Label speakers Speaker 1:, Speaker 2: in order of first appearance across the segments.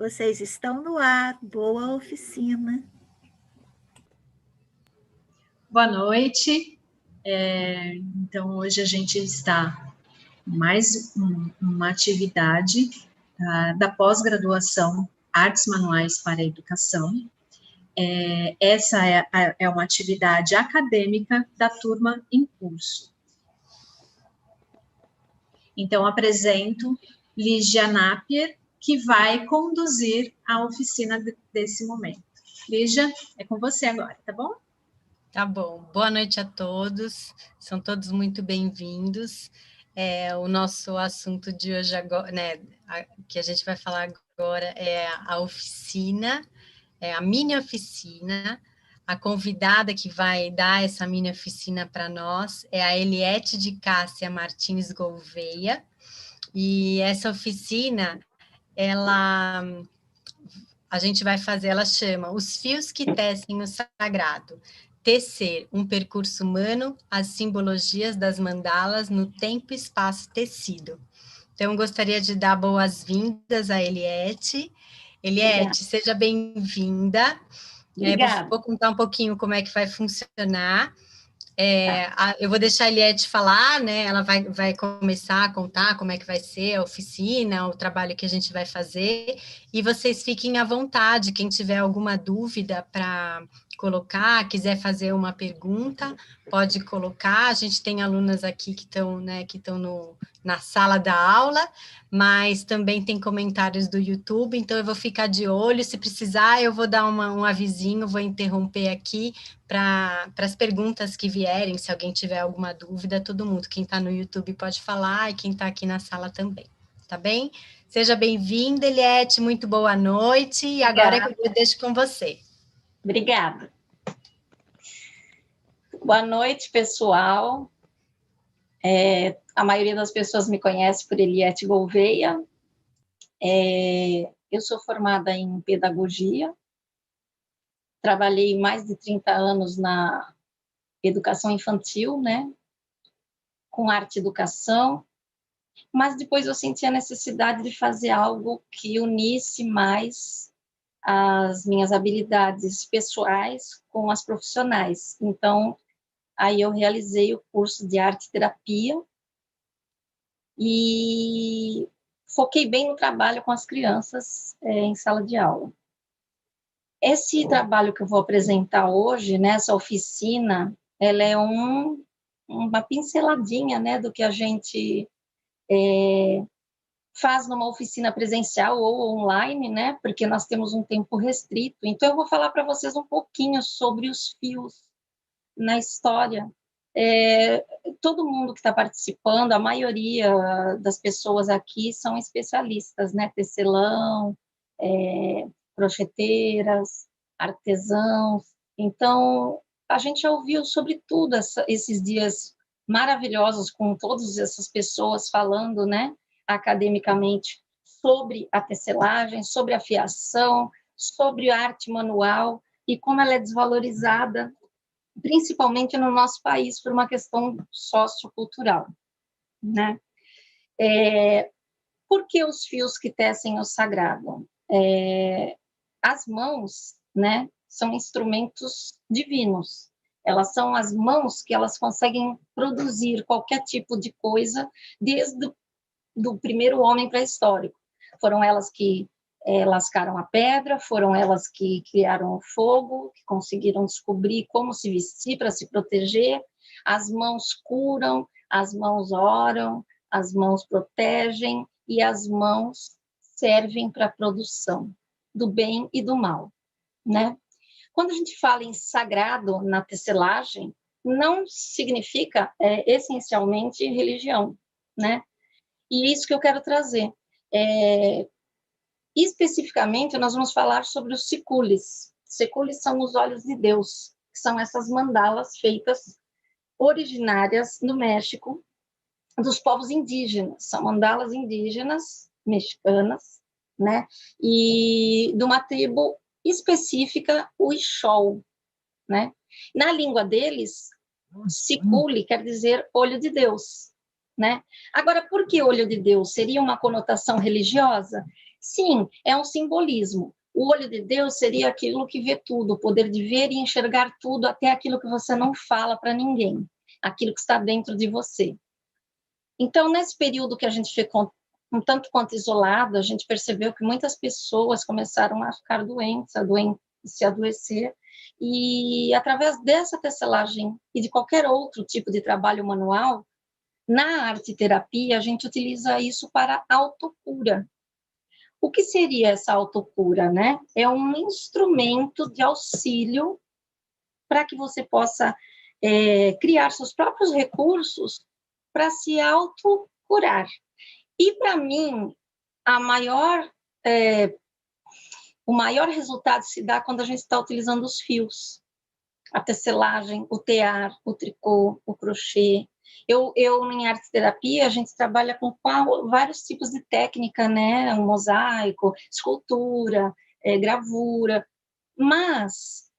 Speaker 1: Vocês estão no ar. Boa oficina.
Speaker 2: Boa noite. Então, hoje a gente está em mais uma atividade da pós-graduação Artes Manuais para a Educação. Essa é uma atividade acadêmica da turma em curso. Então, apresento Lígia Napier, que vai conduzir a oficina desse momento. Lígia, é com você agora, tá bom?
Speaker 3: Tá bom. Boa noite a todos. São todos muito bem-vindos. O nosso assunto de hoje, agora, né, que a gente vai falar agora é a oficina, a mini oficina. A convidada que vai dar essa mini oficina para nós é a Eliette de Cássia Martins Gouveia. E essa oficina, a gente vai fazer, ela chama Os Fios que Tecem o Sagrado. Tecer um percurso humano, as simbologias das mandalas no tempo e espaço tecido. Então, gostaria de dar boas-vindas a Eliette. Eliette, seja bem-vinda. Vou contar um pouquinho como é que vai funcionar. Eu vou deixar a Eliette falar, né? Ela vai começar a contar como é que vai ser a oficina, o trabalho que a gente vai fazer, e vocês fiquem à vontade, quem tiver alguma dúvida para colocar, quiser fazer uma pergunta, pode colocar. A gente tem alunas aqui que estão, né, na sala da aula, mas também tem comentários do YouTube, então eu vou ficar de olho. Se precisar, eu vou dar um avisinho, vou interromper aqui para as perguntas que vierem. Se alguém tiver alguma dúvida, todo mundo, quem está no YouTube pode falar, e quem está aqui na sala também, tá bem? Seja bem-vinda, Eliette, muito boa noite, e agora eu deixo com você.
Speaker 4: Obrigada. Boa noite, pessoal. A maioria das pessoas me conhece por Eliette Gouveia. Eu sou formada em pedagogia, trabalhei mais de 30 anos na educação infantil, né, com arte e educação, mas depois eu senti a necessidade de fazer algo que unisse mais as minhas habilidades pessoais com as profissionais. Então, aí eu realizei o curso de arte e terapia e foquei bem no trabalho com as crianças em sala de aula. Esse trabalho que eu vou apresentar hoje, nessa oficina, ela é uma pinceladinha, né, do que a gente faz numa oficina presencial ou online, né, porque nós temos um tempo restrito. Então, eu vou falar para vocês um pouquinho sobre os fios na história. Todo mundo que está participando, a maioria das pessoas aqui são especialistas, né, tecelão, crocheteiras, artesãos. Então, a gente já ouviu sobre tudo esses dias maravilhosos com todas essas pessoas falando, né, academicamente, sobre a tecelagem, sobre a fiação, sobre a arte manual e como ela é desvalorizada, principalmente no nosso país, por uma questão sociocultural, né? Por que os fios que tecem o sagrado? As mãos, né, são instrumentos divinos. Elas são as mãos que elas conseguem produzir qualquer tipo de coisa desde do primeiro homem pré-histórico. Foram elas que lascaram a pedra, foram elas que criaram o fogo, que conseguiram descobrir como se vestir para se proteger. As mãos curam, as mãos oram, as mãos protegem e as mãos servem para a produção do bem e do mal, né? Quando a gente fala em sagrado na tecelagem, não significa essencialmente religião, né? E é isso que eu quero trazer. Especificamente, nós vamos falar sobre os sicules. Sicules são os olhos de Deus, que são essas mandalas feitas originárias no México, dos povos indígenas. São mandalas indígenas, mexicanas, né? E de uma tribo específica, o Ixol, né? Na língua deles, sicule quer dizer olho de Deus, né? Agora, por que olho de Deus? Seria uma conotação religiosa? Sim, é um simbolismo. O olho de Deus seria aquilo que vê tudo, o poder de ver e enxergar tudo, até aquilo que você não fala para ninguém, aquilo que está dentro de você. Então, nesse período que a gente ficou um tanto quanto isolado, a gente percebeu que muitas pessoas começaram a ficar doentes, se adoecer, e através dessa tecelagem e de qualquer outro tipo de trabalho manual, na arte-terapia, a gente utiliza isso para autocura. O que seria essa autocura, né? É um instrumento de auxílio para que você possa criar seus próprios recursos para se autocurar. E, para mim, o maior resultado se dá quando a gente está utilizando os fios. A tecelagem, o tear, o tricô, o crochê. Eu em arte-terapia, a gente trabalha com vários tipos de técnica, né? Um mosaico, escultura, gravura. Mas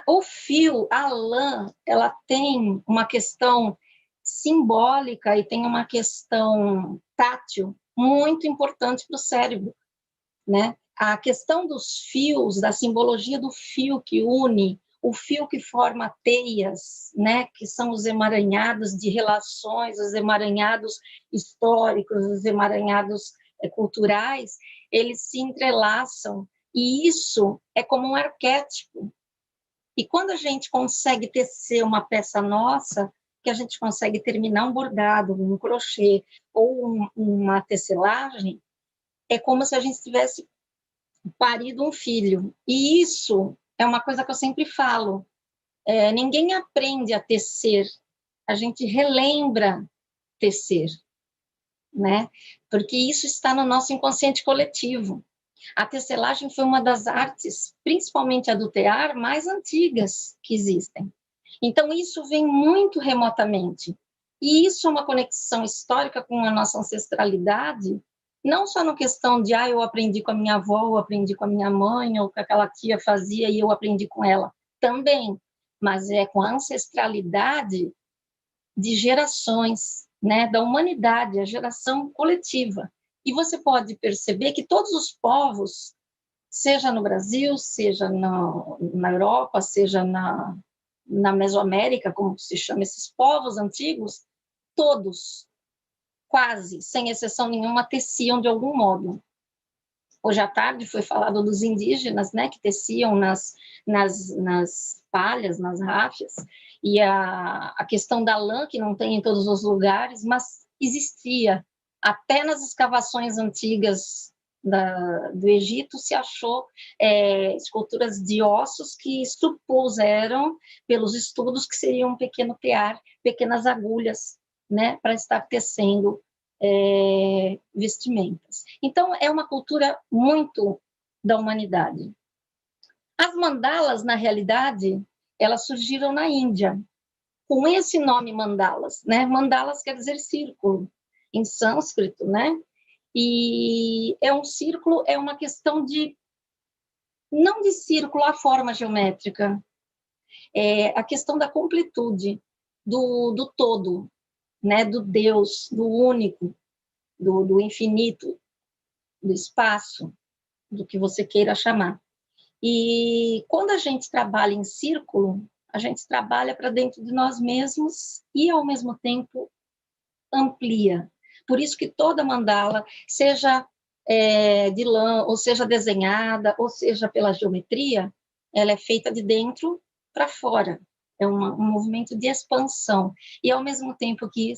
Speaker 4: o fio, a lã, ela tem uma questão simbólica e tem uma questão tátil muito importante para o cérebro, né? A questão dos fios, da simbologia do fio que une, o fio que forma teias, né? Que são os emaranhados de relações, os emaranhados históricos, os emaranhados culturais, eles se entrelaçam, e isso é como um arquétipo. E quando a gente consegue tecer uma peça nossa, que a gente consegue terminar um bordado, um crochê ou uma tecelagem, é como se a gente tivesse parido um filho. E isso é uma coisa que eu sempre falo. Ninguém aprende a tecer, a gente relembra tecer, né? Porque isso está no nosso inconsciente coletivo. A tecelagem foi uma das artes, principalmente a do tear, mais antigas que existem. Então, isso vem muito remotamente. E isso é uma conexão histórica com a nossa ancestralidade, não só na questão de, eu aprendi com a minha avó, eu aprendi com a minha mãe, ou que aquela tia fazia e eu aprendi com ela. Também, mas é com a ancestralidade de gerações, né, da humanidade, a geração coletiva. E você pode perceber que todos os povos, seja no Brasil, seja na Europa, seja na Mesoamérica, como se chama esses povos antigos, todos, quase, sem exceção nenhuma, teciam de algum modo. Hoje à tarde foi falado dos indígenas, né, que teciam nas palhas, nas ráfias, e a questão da lã, que não tem em todos os lugares, mas existia. Até nas escavações antigas do Egito se achou esculturas de ossos que supuseram, pelos estudos, que seriam um pequeno tear, pequenas agulhas, né, para estar tecendo vestimentas. Então, é uma cultura muito da humanidade. As mandalas, na realidade, elas surgiram na Índia, com esse nome mandalas, né? Mandalas quer dizer círculo, em sânscrito, né? E um círculo, é uma questão de, não de círculo a forma geométrica, é a questão da completude, do todo, né? Do Deus, do único, do infinito, do espaço, do que você queira chamar. E quando a gente trabalha em círculo, a gente trabalha para dentro de nós mesmos e, ao mesmo tempo, amplia. Por isso que toda mandala, seja de lã, ou seja desenhada, ou seja pela geometria, ela é feita de dentro para fora. É um movimento de expansão. E, ao mesmo tempo que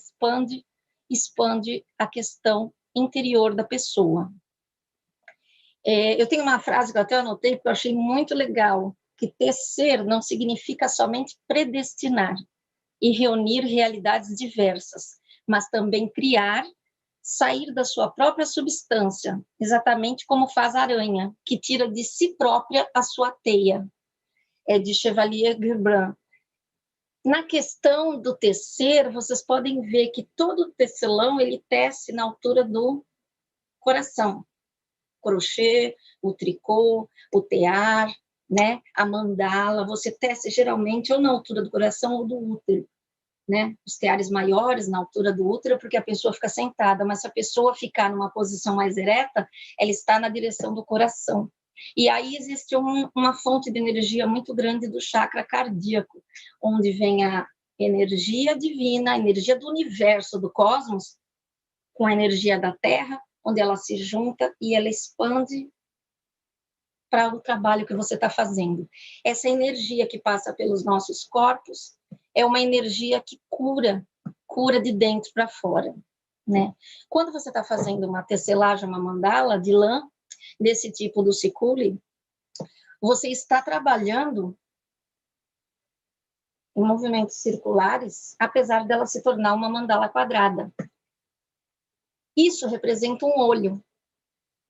Speaker 4: expande a questão interior da pessoa. Eu tenho uma frase que eu até anotei, que eu achei muito legal, que tecer não significa somente predestinar e reunir realidades diversas, mas também criar, sair da sua própria substância, exatamente como faz a aranha, que tira de si própria a sua teia. É de Chevalier Guerin. Na questão do tecer, vocês podem ver que todo tecelão ele tece na altura do coração. Crochê, o tricô, o tear, né? A mandala, você tece geralmente ou na altura do coração ou do útero. né? Os teares maiores na altura do útero, porque a pessoa fica sentada, mas se a pessoa ficar numa posição mais ereta, ela está na direção do coração. E aí existe uma fonte de energia muito grande do chakra cardíaco, onde vem a energia divina, a energia do universo, do cosmos, com a energia da Terra, onde ela se junta e ela expande para o trabalho que você está fazendo. Essa energia que passa pelos nossos corpos é uma energia que cura de dentro para fora, né? Quando você está fazendo uma tecelagem, uma mandala de lã, desse tipo do Sikuli, você está trabalhando em movimentos circulares, apesar dela se tornar uma mandala quadrada. Isso representa um olho,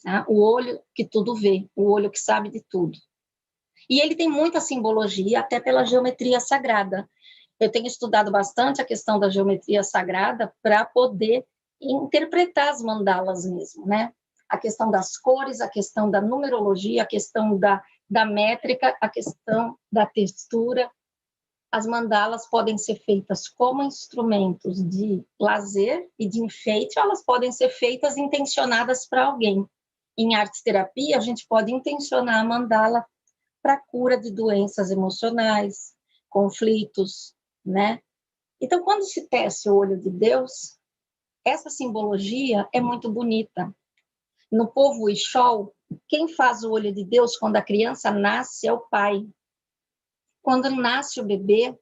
Speaker 4: tá? O olho que tudo vê, o olho que sabe de tudo. E ele tem muita simbologia, até pela geometria sagrada. Eu tenho estudado bastante a questão da geometria sagrada para poder interpretar as mandalas mesmo, né? A questão das cores, a questão da numerologia, a questão da métrica, a questão da textura. As mandalas podem ser feitas como instrumentos de lazer e de enfeite, ou elas podem ser feitas intencionadas para alguém. Em arte-terapia, a gente pode intencionar a mandala para cura de doenças emocionais, conflitos, né? Então, quando se tece o olho de Deus, essa simbologia é muito bonita. No povo Ixol, quem faz o olho de Deus quando a criança nasce é o pai. Quando nasce o bebê,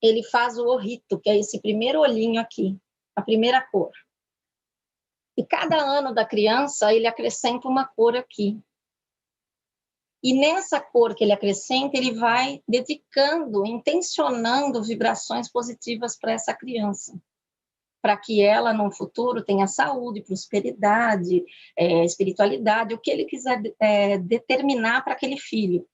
Speaker 4: ele faz o orrito, que é esse primeiro olhinho aqui, a primeira cor. E cada ano da criança, ele acrescenta uma cor aqui. E nessa cor que ele acrescenta, ele vai dedicando, intencionando vibrações positivas para essa criança, para que ela, no futuro, tenha saúde, prosperidade, espiritualidade, o que ele quiser determinar para aquele filho.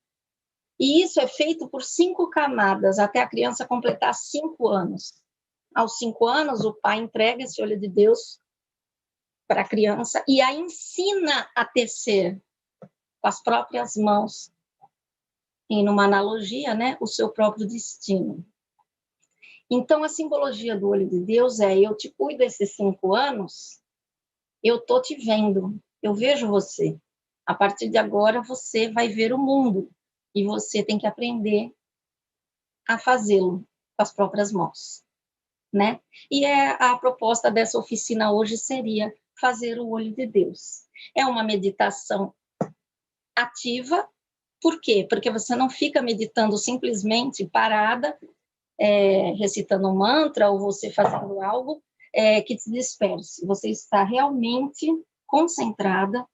Speaker 4: E isso é feito por 5 camadas, até a criança completar 5 anos. Aos 5 anos, o pai entrega esse olho de Deus para a criança e a ensina a tecer com as próprias mãos, e numa analogia, né, o seu próprio destino. Então, a simbologia do olho de Deus é: eu te cuido esses 5 anos, eu estou te vendo, eu vejo você. A partir de agora, você vai ver o mundo e você tem que aprender a fazê-lo com as próprias mãos, né? E a proposta dessa oficina hoje seria fazer o olho de Deus. É uma meditação ativa. Por quê? Porque você não fica meditando simplesmente parada, recitando um mantra ou você fazendo algo que te disperse. Você está realmente concentrada.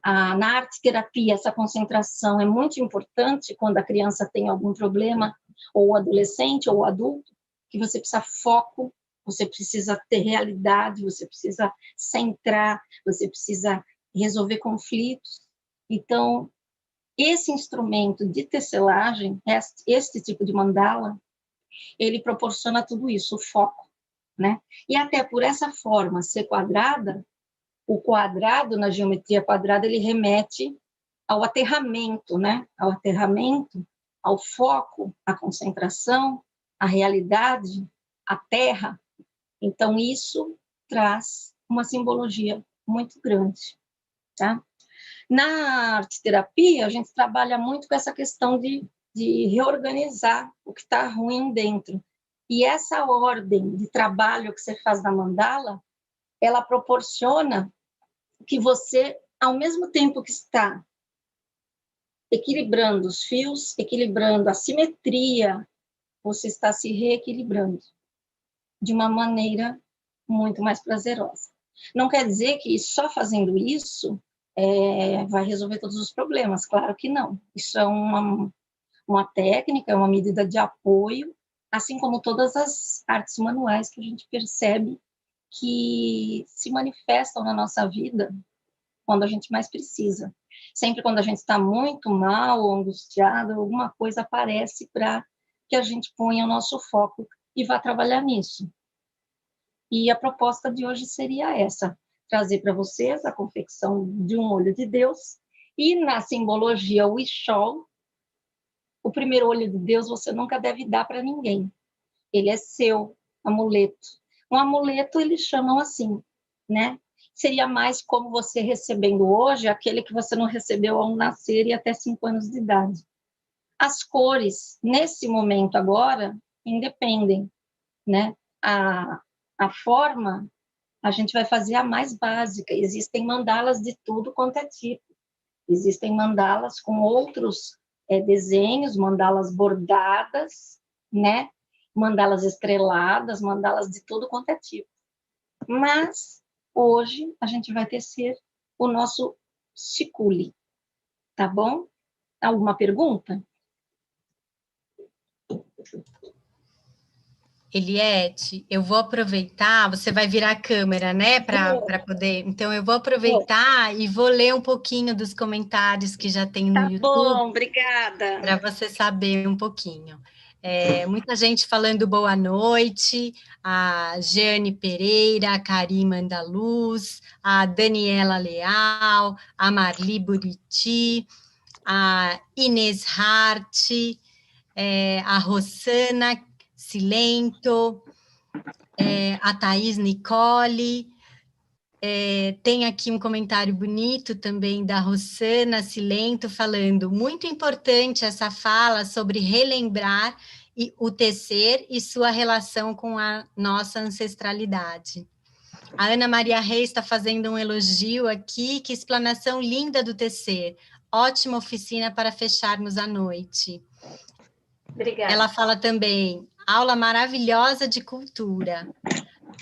Speaker 4: Na arte-terapia, essa concentração é muito importante quando a criança tem algum problema, ou o adolescente, ou o adulto, que você precisa foco, você precisa ter realidade, você precisa centrar, você precisa resolver conflitos. Então, esse instrumento de tecelagem, este tipo de mandala, ele proporciona tudo isso, o foco, né? E até por essa forma ser quadrada, o quadrado, na geometria quadrada, ele remete ao aterramento, né? Ao aterramento, ao foco, à concentração, à realidade, à terra. Então, isso traz uma simbologia muito grande, tá? Na arte-terapia, a gente trabalha muito com essa questão de reorganizar o que está ruim dentro. E essa ordem de trabalho que você faz na mandala, ela proporciona que você, ao mesmo tempo que está equilibrando os fios, equilibrando a simetria, você está se reequilibrando de uma maneira muito mais prazerosa. Não quer dizer que só fazendo isso vai resolver todos os problemas, claro que não. Isso é uma técnica, é uma medida de apoio, assim como todas as artes manuais que a gente percebe que se manifestam na nossa vida quando a gente mais precisa. Sempre quando a gente está muito mal ou angustiado, alguma coisa aparece para que a gente ponha o nosso foco e vá trabalhar nisso. E a proposta de hoje seria essa: trazer para vocês a confecção de um olho de Deus. E na simbologia Ixol, o primeiro olho de Deus você nunca deve dar para ninguém. Ele é seu, amuleto. Um amuleto eles chamam assim, né? Seria mais como você recebendo hoje aquele que você não recebeu ao nascer e até 5 anos de idade. As cores, nesse momento agora, independem, né? A forma, a gente vai fazer a mais básica. Existem mandalas de tudo quanto é tipo. Existem mandalas com outros desenhos, mandalas bordadas, né? Mandalas estreladas, mandalas de tudo quanto é tipo. Mas, hoje, a gente vai tecer o nosso chicule, tá bom? Alguma pergunta?
Speaker 3: Eliette, eu vou aproveitar, você vai virar a câmera, né, para poder. Então, eu vou aproveitar e vou ler um pouquinho dos comentários que já tem no
Speaker 4: Tá
Speaker 3: YouTube.
Speaker 4: bom, obrigada.
Speaker 3: Para você saber um pouquinho. Muita gente falando boa noite, a Jeane Pereira, a Karima Andaluz, a Daniela Leal, a Marli Buriti, a Inês Hart, a Rossana Silento, a Thaís Nicole. Tem aqui um comentário bonito também da Rossana Silento, falando, muito importante essa fala sobre relembrar o tecer e sua relação com a nossa ancestralidade. A Ana Maria Reis está fazendo um elogio aqui, que explanação linda do tecer, ótima oficina para fecharmos a noite.
Speaker 4: Obrigada.
Speaker 3: Ela fala também, aula maravilhosa de cultura.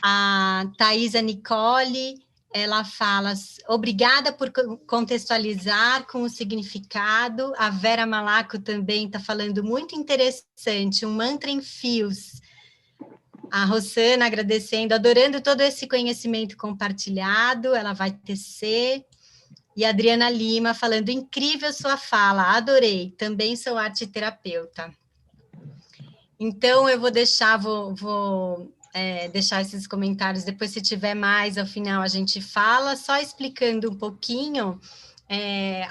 Speaker 3: A Thaisa Nicole, ela fala, obrigada por contextualizar com o significado. A Vera Malaco também está falando, muito interessante, um mantra em fios. A Rossana agradecendo, adorando todo esse conhecimento compartilhado, ela vai tecer. E a Adriana Lima falando, incrível sua fala, adorei, também sou arte terapeuta. Então, eu vou deixar, vou deixar esses comentários, depois se tiver mais, ao final a gente fala, só explicando um pouquinho,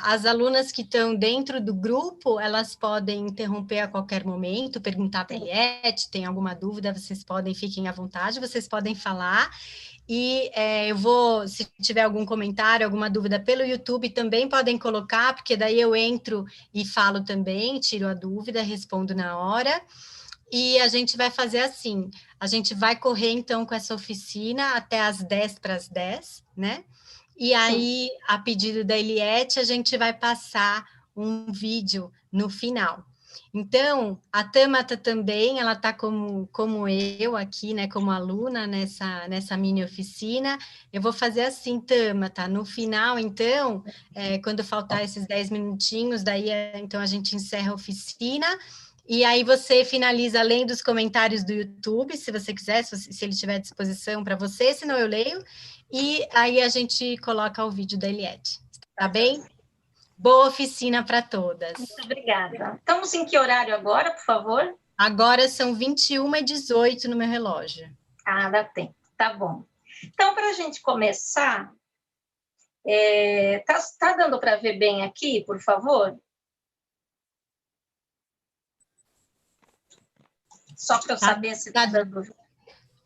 Speaker 3: as alunas que estão dentro do grupo, elas podem interromper a qualquer momento, perguntar para a Eliette, tem alguma dúvida, vocês podem, fiquem à vontade, vocês podem falar, e eu vou, se tiver algum comentário, alguma dúvida pelo YouTube, também podem colocar, porque daí eu entro e falo também, tiro a dúvida, respondo na hora. E a gente vai fazer assim, a gente vai correr, então, com essa oficina até as 10:10, né? E aí, sim, a pedido da Eliette, a gente vai passar um vídeo no final. Então, a Tâmata também, ela está como eu aqui, né, como aluna nessa mini oficina. Eu vou fazer assim, Tâmata, no final, então, quando faltar esses 10 minutinhos, daí, então, a gente encerra a oficina. E aí você finaliza além dos comentários do YouTube, se você quiser, se ele tiver à disposição para você, senão eu leio. E aí a gente coloca o vídeo da Eliette. Tá bem? Boa oficina para todas.
Speaker 4: Muito obrigada. Estamos em que horário agora, por favor? Agora
Speaker 3: são 21h18 no meu relógio.
Speaker 4: Ah, dá tempo. Tá bom. Então, para a gente começar, tá dando para ver bem aqui, por favor? Só para eu saber se está dando.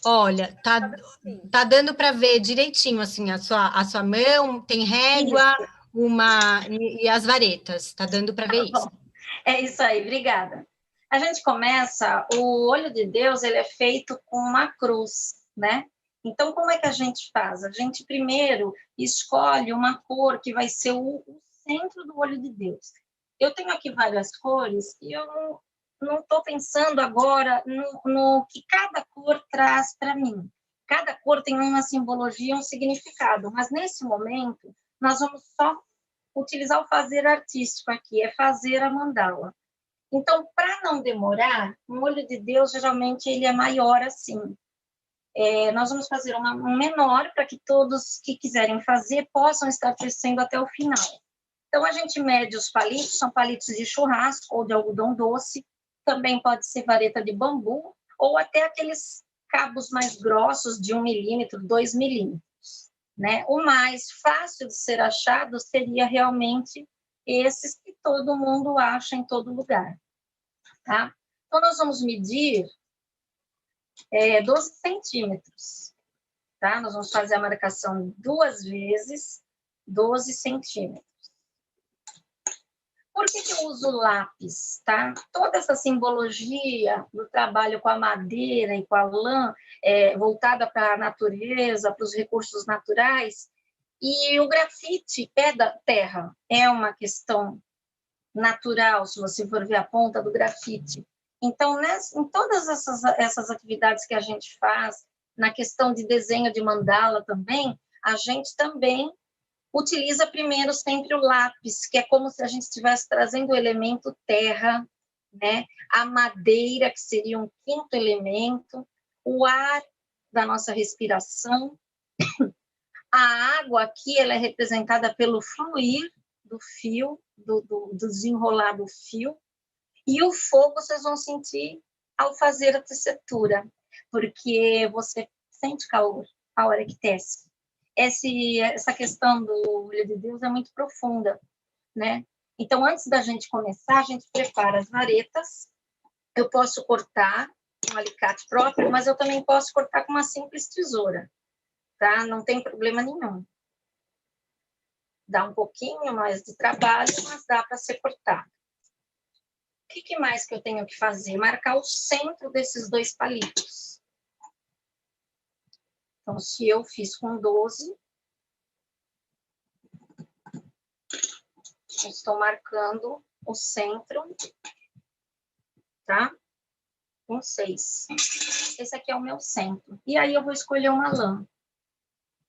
Speaker 3: Olha, tá dando para ver direitinho, assim, a sua mão, tem régua, e as varetas, tá dando para ver isso.
Speaker 4: É isso aí, obrigada. A gente começa, o olho de Deus, ele é feito com uma cruz, né? Então, como é que a gente faz? A gente primeiro escolhe uma cor que vai ser o centro do olho de Deus. Eu tenho aqui várias cores e eu não estou pensando agora no que cada cor traz para mim. Cada cor tem uma simbologia, um significado, mas nesse momento nós vamos só utilizar o fazer artístico aqui, é fazer a mandala. Então, para não demorar, um olho de Deus, geralmente, ele é maior assim. Nós vamos fazer um menor para que todos que quiserem fazer possam estar tecendo até o final. Então, a gente mede os palitos, são palitos de churrasco ou de algodão doce, também pode ser vareta de bambu, ou até aqueles cabos mais grossos de 1 milímetro, 2 milímetros. Né? O mais fácil de ser achado seria realmente esses que todo mundo acha em todo lugar. Tá? Então, nós vamos medir 12 centímetros, tá? Nós vamos fazer a marcação 2 vezes, 12 centímetros. Por que eu uso lápis, tá? Toda essa simbologia do trabalho com a madeira e com a lã, voltada para a natureza, para os recursos naturais, e o grafite, pé da terra, é uma questão natural, se você for ver a ponta do grafite. Então, em todas essas atividades que a gente faz, na questão de desenho de mandala também, a gente também utiliza primeiro sempre o lápis, que é como se a gente estivesse trazendo o elemento terra, né? A madeira, que seria um quinto elemento, o ar da nossa respiração. A água aqui, ela é representada pelo fluir do fio, do desenrolar do fio, e o fogo vocês vão sentir ao fazer a tessitura, porque você sente calor a hora que tece. Essa questão do olho de Deus é muito profunda, né? Então, antes da gente começar, a gente prepara as varetas. Eu posso cortar com um alicate próprio, mas eu também posso cortar com uma simples tesoura, tá? Não tem problema nenhum. Dá um pouquinho mais de trabalho, mas dá para ser cortado. O que mais que eu tenho que fazer? Marcar o centro desses 2 palitos. Então, se eu fiz com 12, eu estou marcando o centro, tá? Com 6. Esse aqui é o meu centro. E aí eu vou escolher uma lã.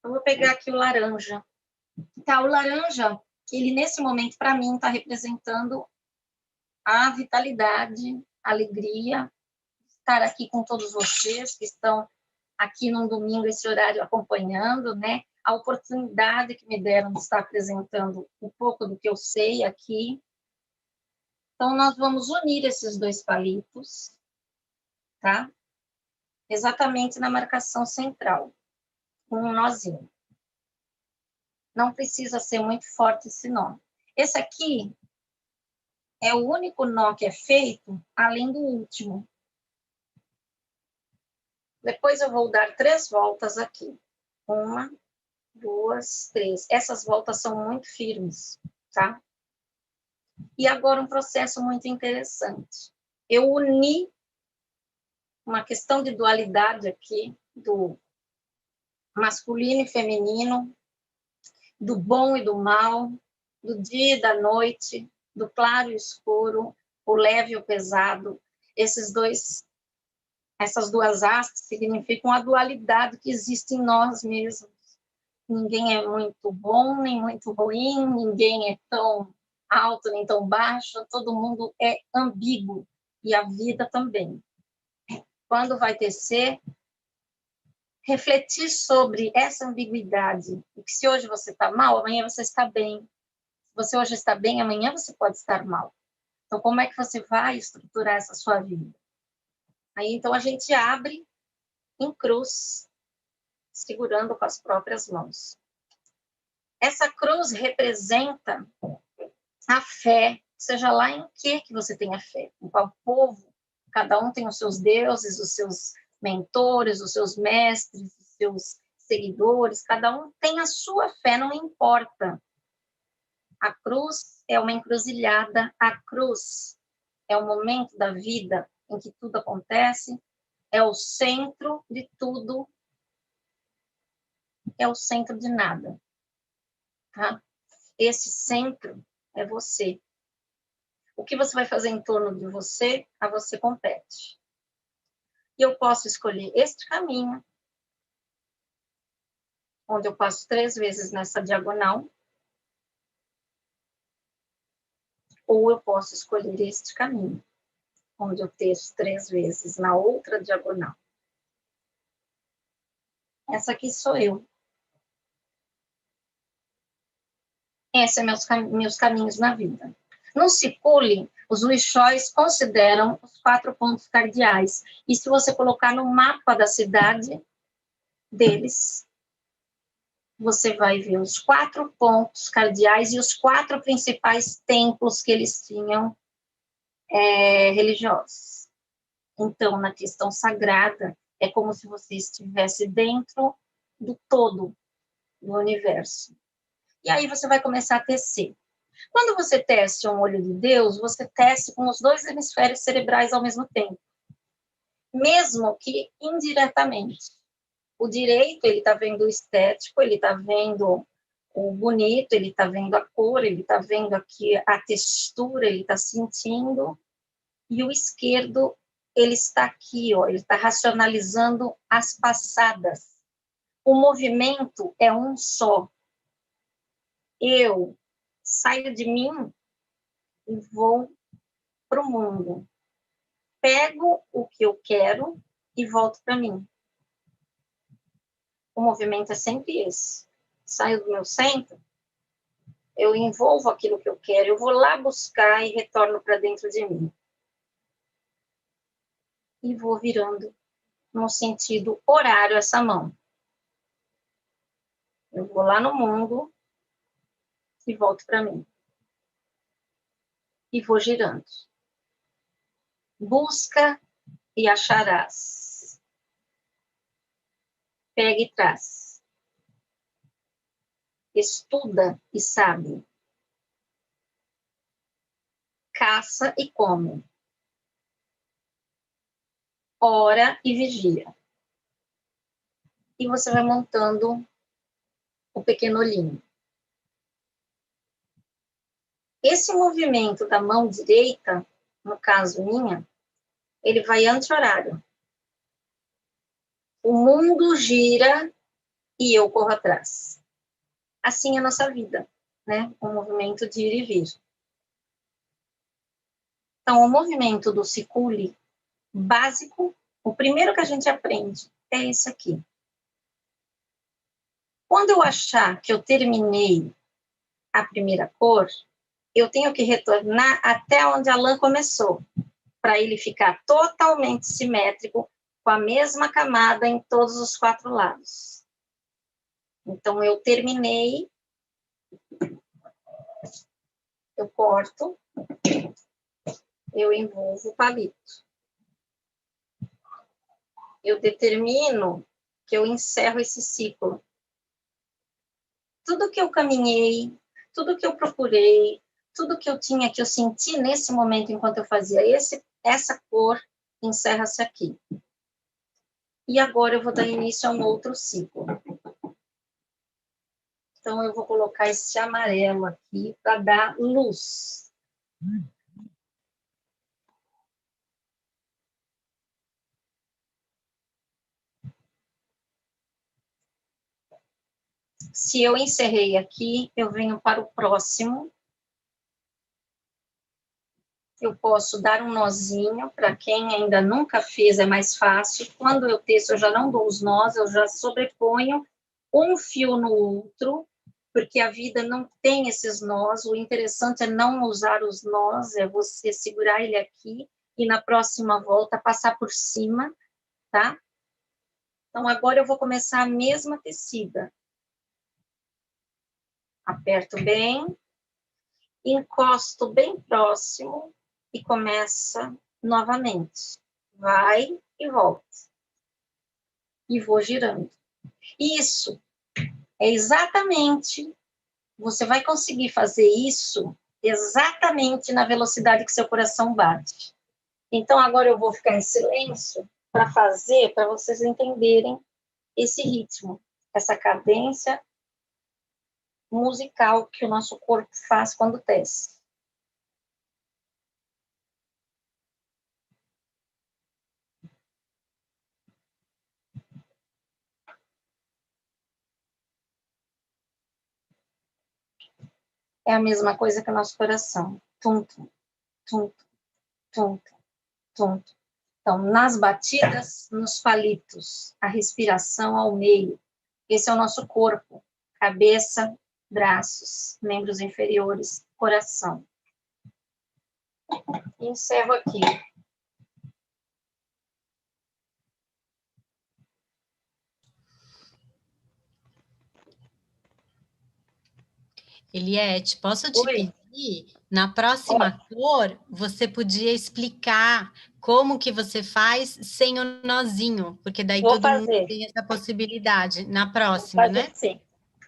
Speaker 4: Eu vou pegar aqui o laranja. Tá, o laranja, ele nesse momento, para mim, está representando a vitalidade, a alegria, estar aqui com todos vocês que estão aqui num domingo, esse horário, acompanhando, né? A oportunidade que me deram de estar apresentando um pouco do que eu sei aqui. Então, nós vamos unir esses 2 palitos, tá? Exatamente na marcação central, com um nozinho. Não precisa ser muito forte esse nó. Esse aqui é o único nó que é feito, além do último. Depois eu vou dar 3 voltas aqui. 1, 2, 3. Essas voltas são muito firmes, tá? E agora um processo muito interessante. Eu uni uma questão de dualidade aqui, do masculino e feminino, do bom e do mal, do dia e da noite, do claro e escuro, o leve e o pesado. Essas 2 hastes significam a dualidade que existe em nós mesmos. Ninguém é muito bom, nem muito ruim, ninguém é tão alto, nem tão baixo, todo mundo é ambíguo, e a vida também. Quando vai tecer, refletir sobre essa ambiguidade, e que se hoje você está mal, amanhã você está bem. Se você hoje está bem, amanhã você pode estar mal. Então, como é que você vai estruturar essa sua vida? Aí, então, a gente abre em cruz, segurando com as próprias mãos. Essa cruz representa a fé, seja lá em que você tenha fé, em qual povo. Cada um tem os seus deuses, os seus mentores, os seus mestres, os seus seguidores, cada um tem a sua fé, não importa. A cruz é uma encruzilhada, a cruz é o momento da vida em que tudo acontece, é o centro de tudo, é o centro de nada. Tá? Esse centro é você. O que você vai fazer em torno de você, a você compete. E eu posso escolher este caminho, onde eu passo 3 vezes nessa diagonal, ou eu posso escolher este caminho, onde eu teço 3 vezes na outra diagonal. Essa aqui sou eu. Esses são meus caminhos na vida. No Cicule, os Uixóis consideram os 4 pontos cardeais. E se você colocar no mapa da cidade deles, você vai ver os 4 pontos cardeais e os 4 principais templos que eles tinham religiosos. Então, na questão sagrada, É como se você estivesse dentro do todo do universo. E aí você vai começar a tecer. Quando você tece um olho de Deus, você tece com os dois hemisférios cerebrais ao mesmo tempo, mesmo que indiretamente. O direito, ele está vendo o estético, ele está vendo o bonito, ele está vendo a cor, ele está vendo aqui a textura, ele está sentindo. E o esquerdo, ele está aqui, ó, ele está racionalizando as passadas. O movimento é um só. Eu saio de mim e vou para o mundo. Pego o que eu quero e volto para mim. O movimento é sempre esse. Saio do meu centro, eu envolvo aquilo que eu quero, eu vou lá buscar e retorno para dentro de mim. E vou virando no sentido horário essa mão. Eu vou lá no mundo e volto para mim. E vou girando. Busca e acharás. Pega e traz. Estuda e sabe. Caça e come. Ora e vigia. E você vai montando o pequeno olhinho. Esse movimento da mão direita, no caso minha, ele vai anti-horário. O mundo gira e eu corro atrás. Assim é a nossa vida, né? O movimento de ir e vir. Então, o movimento do Sikuli básico, o primeiro que a gente aprende é esse aqui. Quando eu achar que eu terminei a primeira cor, eu tenho que retornar até onde a lã começou, para ele ficar totalmente simétrico, com a mesma camada em todos os 4 lados. Então, eu terminei, eu corto, eu envolvo o palito. Eu determino que eu encerro esse ciclo. Tudo que eu caminhei, tudo que eu procurei, tudo que eu tinha, que eu senti nesse momento enquanto eu fazia essa cor, encerra-se aqui. E agora eu vou dar início a um outro ciclo. Então, eu vou colocar esse amarelo aqui para dar luz. Se eu encerrei aqui, eu venho para o próximo. Eu posso dar um nozinho, para quem ainda nunca fez, é mais fácil. Quando eu teço, eu já não dou os nós, eu já sobreponho um fio no outro, porque a vida não tem esses nós. O interessante é não usar os nós, é você segurar ele aqui e na próxima volta passar por cima, tá? Então, agora eu vou começar a mesma tecida. Aperto bem, encosto bem próximo e começa novamente. Vai e volta. E vou girando. Isso é exatamente, você vai conseguir fazer isso exatamente na velocidade que seu coração bate. Então, agora eu vou ficar em silêncio para fazer, para vocês entenderem esse ritmo, essa cadência musical que o nosso corpo faz quando tece. É a mesma coisa que o nosso coração. Tum, tum, tum, tum, tum. Então, nas batidas, nos palitos, a respiração ao meio. Esse é o nosso corpo. Cabeça, braços, membros inferiores, coração. E encerro aqui.
Speaker 3: Eliette, posso te
Speaker 4: Oi.
Speaker 3: pedir E na próxima cor, você podia explicar como que você faz sem o nozinho, porque daí
Speaker 4: Vou
Speaker 3: todo mundo
Speaker 4: fazer.
Speaker 3: tem essa possibilidade. Na próxima,
Speaker 4: Fazer
Speaker 3: né?
Speaker 4: sim.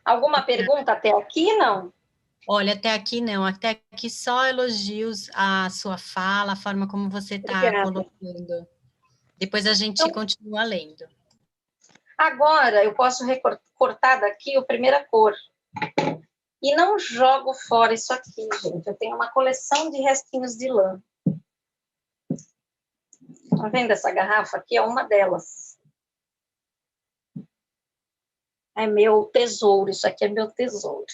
Speaker 4: Alguma pergunta até aqui, não?
Speaker 3: Olha, até aqui não, até aqui só elogios à sua fala, a forma como você está
Speaker 4: Obrigada.
Speaker 3: colocando. Depois a gente
Speaker 4: Então,
Speaker 3: continua lendo.
Speaker 4: agora eu posso cortar daqui a primeira cor. E não jogo fora isso aqui, gente. Eu tenho uma coleção de restinhos de lã. Tá vendo essa garrafa aqui? É uma delas. É meu tesouro, isso aqui é meu tesouro.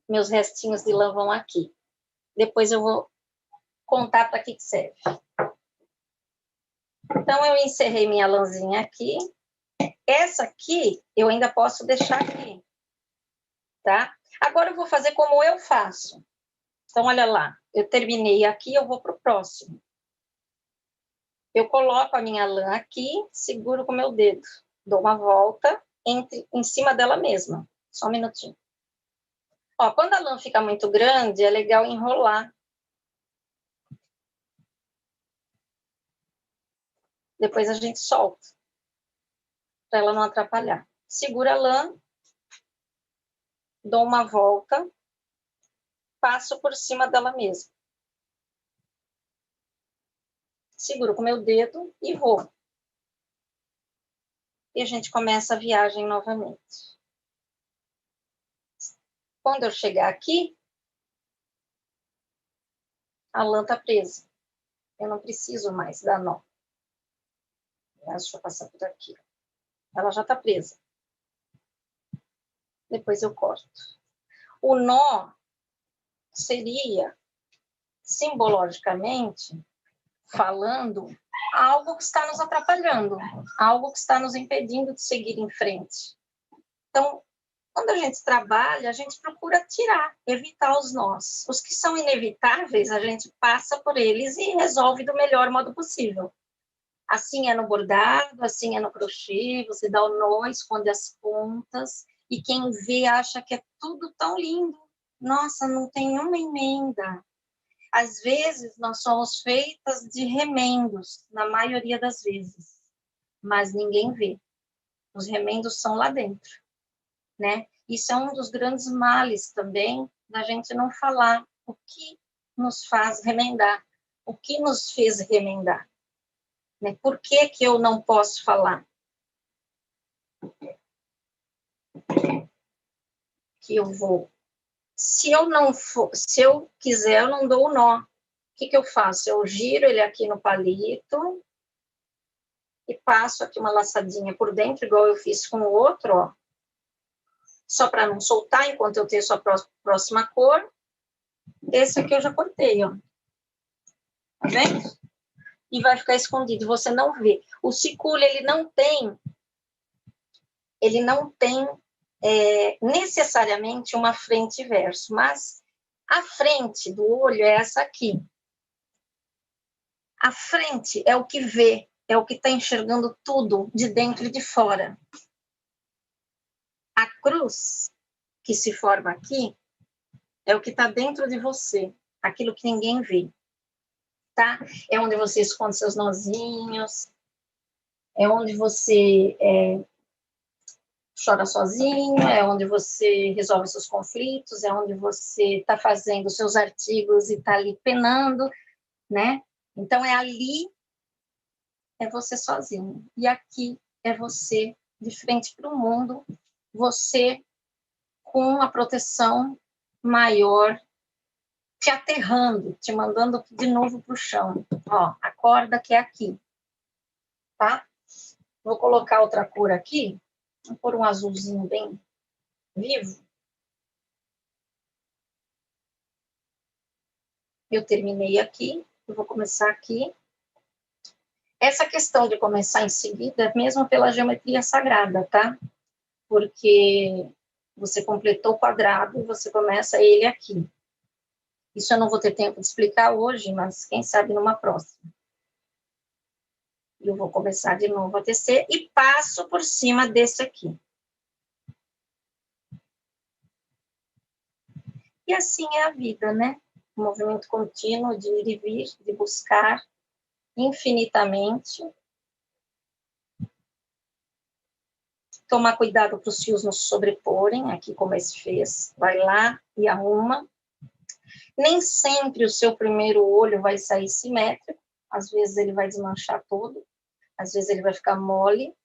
Speaker 4: Meus restinhos de lã vão aqui. Depois eu vou contar para que serve. Então, eu encerrei minha lãzinha aqui. Essa aqui, eu ainda posso deixar aqui, tá? Agora, eu vou fazer como eu faço. Então, olha lá. Eu terminei aqui, eu vou para o próximo. Eu coloco a minha lã aqui, seguro com o meu dedo. Dou uma volta em cima dela mesma. Só um minutinho. Ó, quando a lã fica muito grande, é legal enrolar. Depois a gente solta, para ela não atrapalhar. Segura a lã, dou uma volta, passo por cima dela mesma. Seguro com o meu dedo e vou. E a gente começa a viagem novamente. Quando eu chegar aqui, a lã está presa. Eu não preciso mais dar nó. Deixa eu passar por aqui. Ela já está presa. Depois eu corto. O nó seria, simbologicamente, falando, algo que está nos atrapalhando, algo que está nos impedindo de seguir em frente. Então, quando a gente trabalha, a gente procura tirar, evitar os nós. Os que são inevitáveis, a gente passa por eles e resolve do melhor modo possível. Assim é no bordado, assim é no crochê, você dá o nó, esconde as pontas, e quem vê acha que é tudo tão lindo. Nossa, não tem uma emenda. Às vezes, nós somos feitas de remendos, na maioria das vezes, mas ninguém vê. Os remendos são lá dentro, né? Isso é um dos grandes males também, da gente não falar o que nos faz remendar, o que nos fez remendar. Né? Por que que eu não posso falar? Que eu vou. Se eu não for, se eu quiser, eu não dou o nó. O que que eu faço? Eu giro ele aqui no palito e passo aqui uma laçadinha por dentro, igual eu fiz com o outro, ó. Só para não soltar enquanto eu teço a próxima cor. Esse aqui eu já cortei, ó. Tá vendo? E vai ficar escondido, você não vê. O cicule, ele não tem necessariamente uma frente e verso, mas a frente do olho é essa aqui. A frente é o que vê, é o que está enxergando tudo de dentro e de fora. A cruz que se forma aqui é o que está dentro de você, aquilo que ninguém vê, tá? É onde você esconde seus nozinhos, é onde você chora sozinho, é onde você resolve seus conflitos, é onde você está fazendo seus artigos e está ali penando, né? Então, é ali, é você sozinho. E aqui é você de frente para o mundo, você com a proteção maior, te aterrando, te mandando de novo para o chão. Ó, a corda que é aqui, tá? Vou colocar outra cor aqui, vou pôr um azulzinho bem vivo. Eu terminei aqui, eu vou começar aqui. Essa questão de começar em seguida é mesmo pela geometria sagrada, tá? Porque você completou o quadrado e você começa ele aqui. Isso eu não vou ter tempo de explicar hoje, mas quem sabe numa próxima. Eu vou começar de novo a tecer e passo por cima desse aqui. E assim é a vida, né? Um movimento contínuo de ir e vir, de buscar infinitamente. Tomar cuidado para os fios não se sobreporem, aqui como esse fez, vai lá e arruma. Nem sempre o seu primeiro olho vai sair simétrico, às vezes ele vai desmanchar todo, às vezes ele vai ficar mole,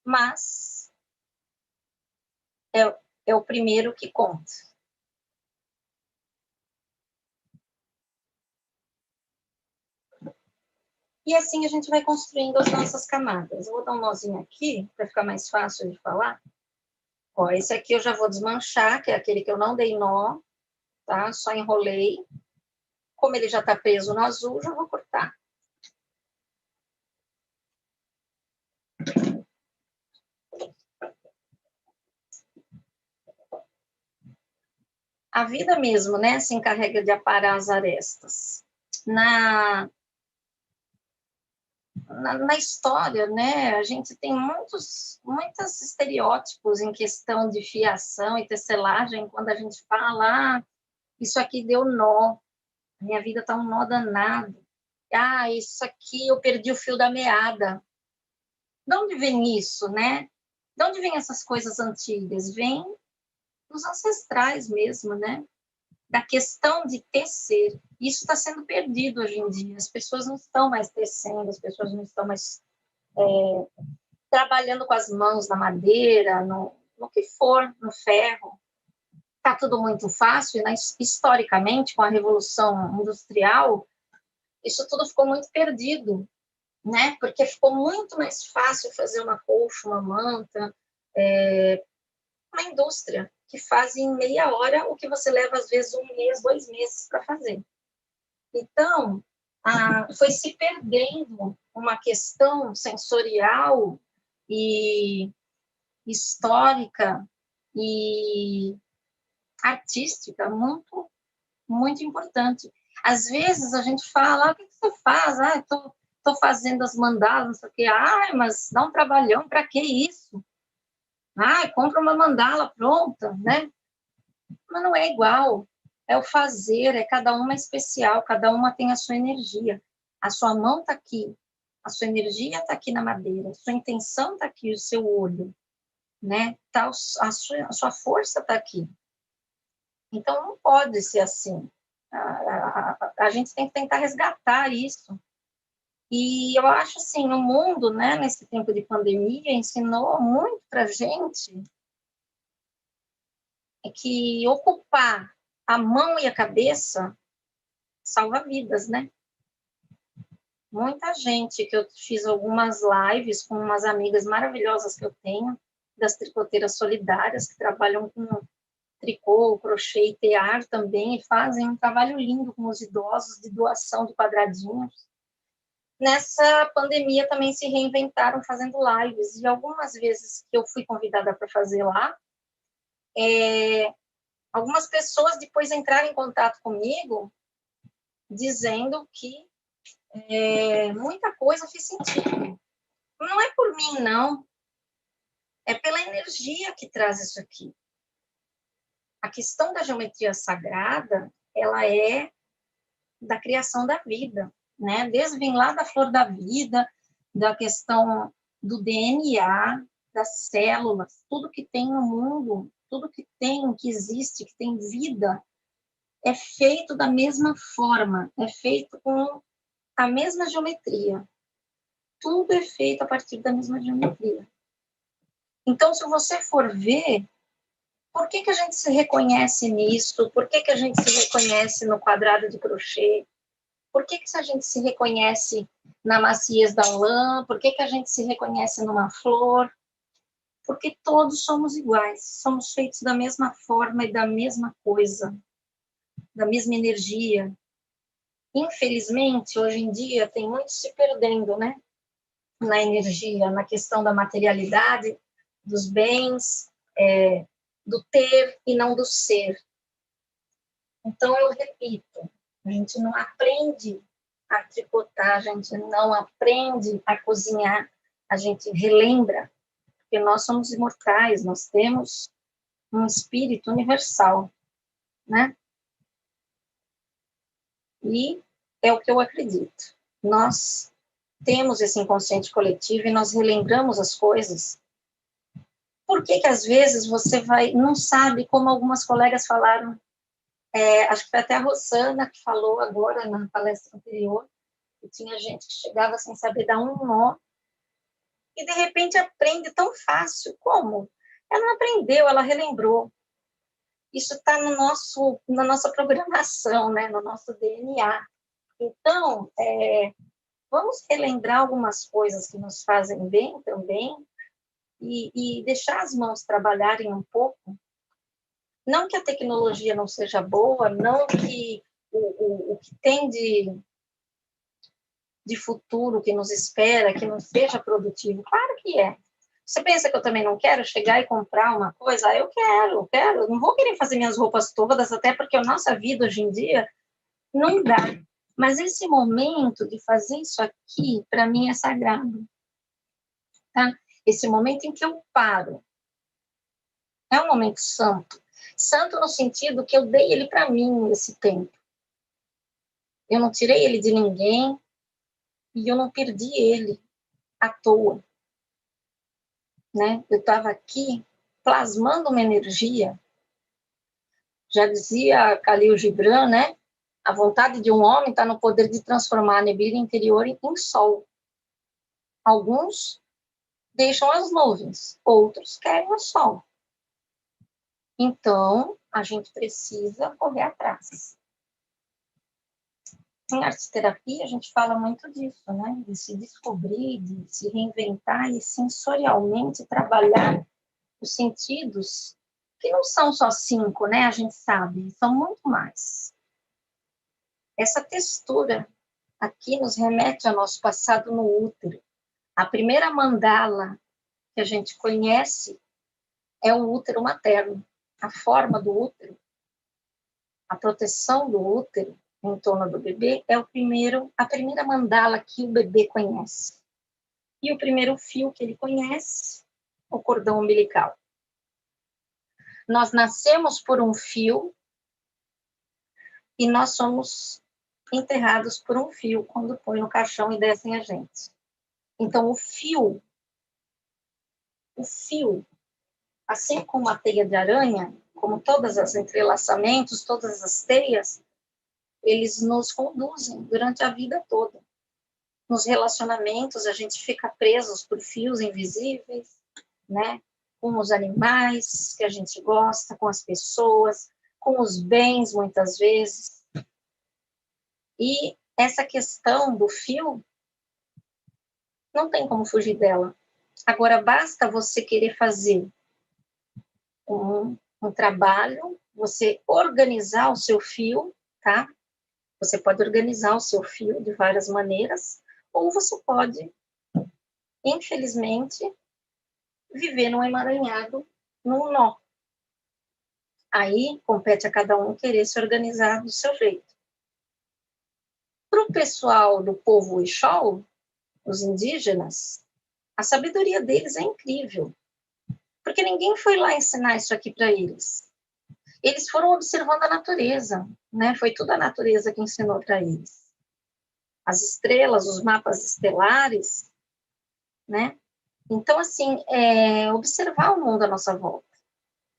Speaker 4: mas é o primeiro que conta. E assim a gente vai construindo as nossas camadas. Eu vou dar um nozinho aqui, para ficar mais fácil de falar. Ó, esse aqui eu já vou desmanchar, que é aquele que eu não dei nó, tá? Só enrolei. Como ele já está preso no azul, já vou cortar. A vida mesmo, né, se encarrega de aparar as arestas. Na história, né, a gente tem muitos estereótipos em questão de fiação e tecelagem, quando a gente fala, isso aqui deu nó, minha vida está um nó danado, isso aqui eu perdi o fio da meada. De onde vem isso, né? De onde vem essas coisas antigas? Vem dos ancestrais mesmo, né? Da questão de tecer. Isso está sendo perdido hoje em dia. As pessoas não estão mais tecendo, as pessoas não estão mais trabalhando com as mãos na madeira, no que for, no ferro. Está tudo muito fácil, né? Historicamente, com a Revolução Industrial, isso tudo ficou muito perdido, né? Porque ficou muito mais fácil fazer uma colcha, uma manta, uma indústria que faz em meia hora o que você leva, às vezes, 1 mês, 2 meses para fazer. Então, foi se perdendo uma questão sensorial e histórica e artística muito, muito importante. Às vezes, a gente fala, o que você faz? Estou fazendo as mandalas, não sei o quê. Mas dá um trabalhão, para que isso? Compra uma mandala pronta, né? Mas não é igual. É o fazer, cada uma é especial, cada uma tem a sua energia. A sua mão está aqui, a sua energia está aqui na madeira, a sua intenção está aqui, o seu olho, né? A sua força está aqui. Então, não pode ser assim. A gente tem que tentar resgatar isso. E eu acho, assim, no mundo, né, nesse tempo de pandemia, ensinou muito para a gente que ocupar a mão e a cabeça salva vidas, né? Muita gente, que eu fiz algumas lives com umas amigas maravilhosas que eu tenho, das tricoteiras solidárias, que trabalham com tricô, crochê e tear também, e fazem um trabalho lindo com os idosos de doação de quadradinhos. Nessa pandemia também se reinventaram fazendo lives, e algumas vezes que eu fui convidada para fazer lá, algumas pessoas depois entraram em contato comigo, dizendo que muita coisa fez sentido. Não é por mim, não. É pela energia que traz isso aqui. A questão da geometria sagrada, ela é da criação da vida, né? Desde vem lá da flor da vida, da questão do DNA, das células, tudo que tem no mundo, tudo que existe, que tem vida, é feito da mesma forma, é feito com a mesma geometria. Tudo é feito a partir da mesma geometria. Então, se você for ver, por que a gente se reconhece nisso? Por que a gente se reconhece no quadrado de crochê? Por que a gente se reconhece na maciez da lã? Por que a gente se reconhece numa flor? Porque todos somos iguais, somos feitos da mesma forma e da mesma coisa, da mesma energia. Infelizmente, hoje em dia, tem muito se perdendo, né? Na energia, na questão da materialidade, dos bens, do ter e não do ser. Então, eu repito, a gente não aprende a tricotar, a gente não aprende a cozinhar, a gente relembra, porque nós somos imortais, nós temos um espírito universal, né? E é o que eu acredito. Nós temos esse inconsciente coletivo e nós relembramos as coisas. Por que que às vezes você não sabe, como algumas colegas falaram, acho que foi até a Rosana que falou agora na palestra anterior, que tinha gente que chegava sem saber dar um nó, e de repente aprende tão fácil. Como? Ela não aprendeu, ela relembrou. Isso está na nossa programação, né? No nosso DNA. Então, vamos relembrar algumas coisas que nos fazem bem também e deixar as mãos trabalharem um pouco. Não que a tecnologia não seja boa, não que o que tem de futuro que nos espera, que não seja produtivo. Claro que é. Você pensa que eu também não quero chegar e comprar uma coisa? Eu quero. Eu não vou querer fazer minhas roupas todas, até porque a nossa vida hoje em dia não dá. Mas esse momento de fazer isso aqui, para mim, é sagrado. Tá? Esse momento em que eu paro. É um momento santo. Santo no sentido que eu dei ele para mim esse tempo. Eu não tirei ele de ninguém e eu não perdi ele à toa. Né? Eu estava aqui plasmando uma energia. Já dizia Khalil Gibran, né? A vontade de um homem está no poder de transformar a neblina interior em sol. Alguns deixam as nuvens, outros querem o sol. Então, a gente precisa correr atrás. Em arte-terapia, a gente fala muito disso, né? De se descobrir, de se reinventar e sensorialmente trabalhar os sentidos, que não são só 5, né? A gente sabe, são muito mais. Essa textura aqui nos remete ao nosso passado no útero. A primeira mandala que a gente conhece é o útero materno. A forma do útero, a proteção do útero em torno do bebê é a primeira mandala que o bebê conhece. E o primeiro fio que ele conhece, o cordão umbilical. Nós nascemos por um fio e nós somos enterrados por um fio quando põe no caixão e descem a gente. Então, o fio, assim como a teia de aranha, como todos os entrelaçamentos, todas as teias, eles nos conduzem durante a vida toda. Nos relacionamentos, a gente fica presos por fios invisíveis, né? Com os animais que a gente gosta, com as pessoas, com os bens, muitas vezes. E essa questão do fio, não tem como fugir dela. Agora, basta você querer fazer um trabalho, você organizar o seu fio, tá? Você pode organizar o seu fio de várias maneiras, ou você pode, infelizmente, viver num emaranhado, num nó. Aí, compete a cada um querer se organizar do seu jeito. Para o pessoal do povo Ixol, os indígenas, a sabedoria deles é incrível. Porque ninguém foi lá ensinar isso aqui para eles. Eles foram observando a natureza, né? Foi tudo a natureza que ensinou para eles. As estrelas, os mapas estelares, né? Então, assim, observar o mundo à nossa volta.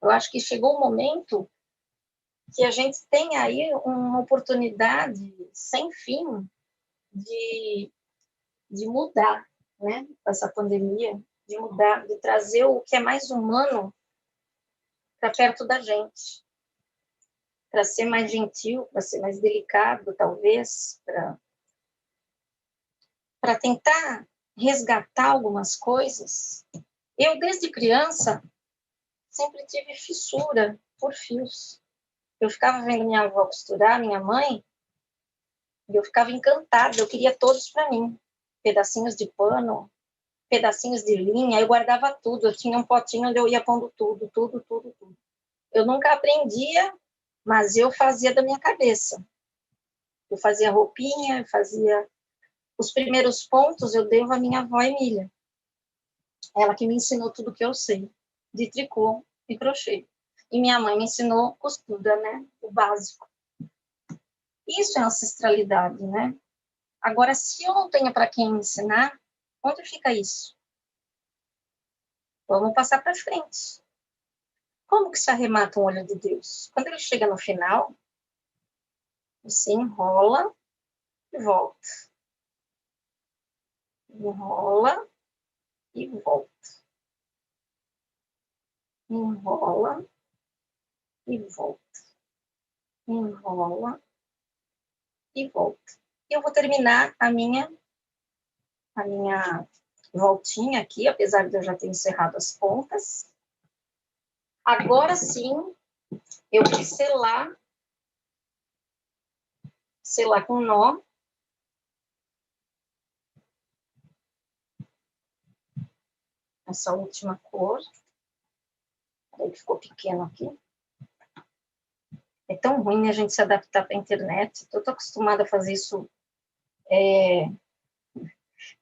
Speaker 4: Eu acho que chegou o momento que a gente tem aí uma oportunidade sem fim de mudar, né? Com essa pandemia, de mudar, de trazer o que é mais humano para perto da gente, para ser mais gentil, para ser mais delicado, talvez, para tentar resgatar algumas coisas. Eu, desde criança, sempre tive fissura por fios. Eu ficava vendo minha avó costurar, minha mãe, e eu ficava encantada, eu queria todos para mim. Pedacinhos de pano, pedacinhos de linha, eu guardava tudo, eu tinha um potinho onde eu ia pondo tudo. Eu nunca aprendia, mas eu fazia da minha cabeça. Eu fazia roupinha, eu fazia... Os primeiros pontos eu devo à minha avó Emília. Ela que me ensinou tudo que eu sei, de tricô e crochê. E minha mãe me ensinou costura, né? O básico. Isso é ancestralidade, né? Agora, se eu não tenho para quem me ensinar, onde fica isso? Vamos passar para frente. Como que se arremata um olho de Deus? Quando ele chega no final, você enrola e volta. Enrola e volta. Enrola e volta. Enrola e volta. E eu vou terminar a minha voltinha aqui, apesar de eu já ter encerrado as pontas. Agora sim, eu vou selar com nó. Essa última cor. Aí ficou pequeno aqui. É tão ruim a gente se adaptar para a internet. Eu estou acostumada a fazer isso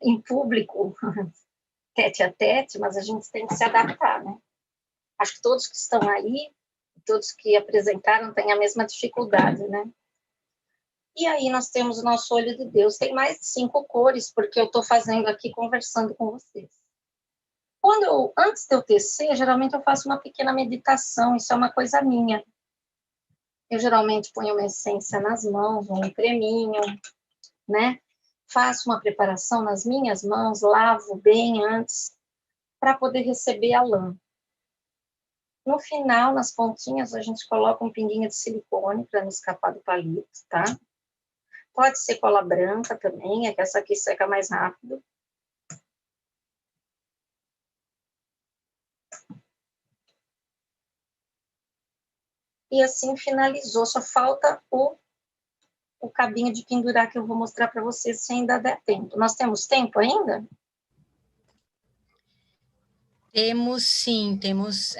Speaker 4: em público, tete a tete, mas a gente tem que se adaptar, né? Acho que todos que estão aí, todos que apresentaram têm a mesma dificuldade, né? E aí nós temos o nosso olho de Deus. Tem mais de 5 cores, porque eu estou fazendo aqui, conversando com vocês. Antes de eu tecer, geralmente eu faço uma pequena meditação, isso é uma coisa minha. Eu geralmente ponho uma essência nas mãos, um creminho, né? Faço uma preparação nas minhas mãos, lavo bem antes, para poder receber a lã. No final, nas pontinhas, a gente coloca um pinguinho de silicone para não escapar do palito, tá? Pode ser cola branca também, é que essa aqui seca mais rápido. E assim finalizou, só falta o cabinho de pendurar que eu vou mostrar para vocês se ainda der tempo. Nós temos tempo ainda?
Speaker 3: Temos sim, temos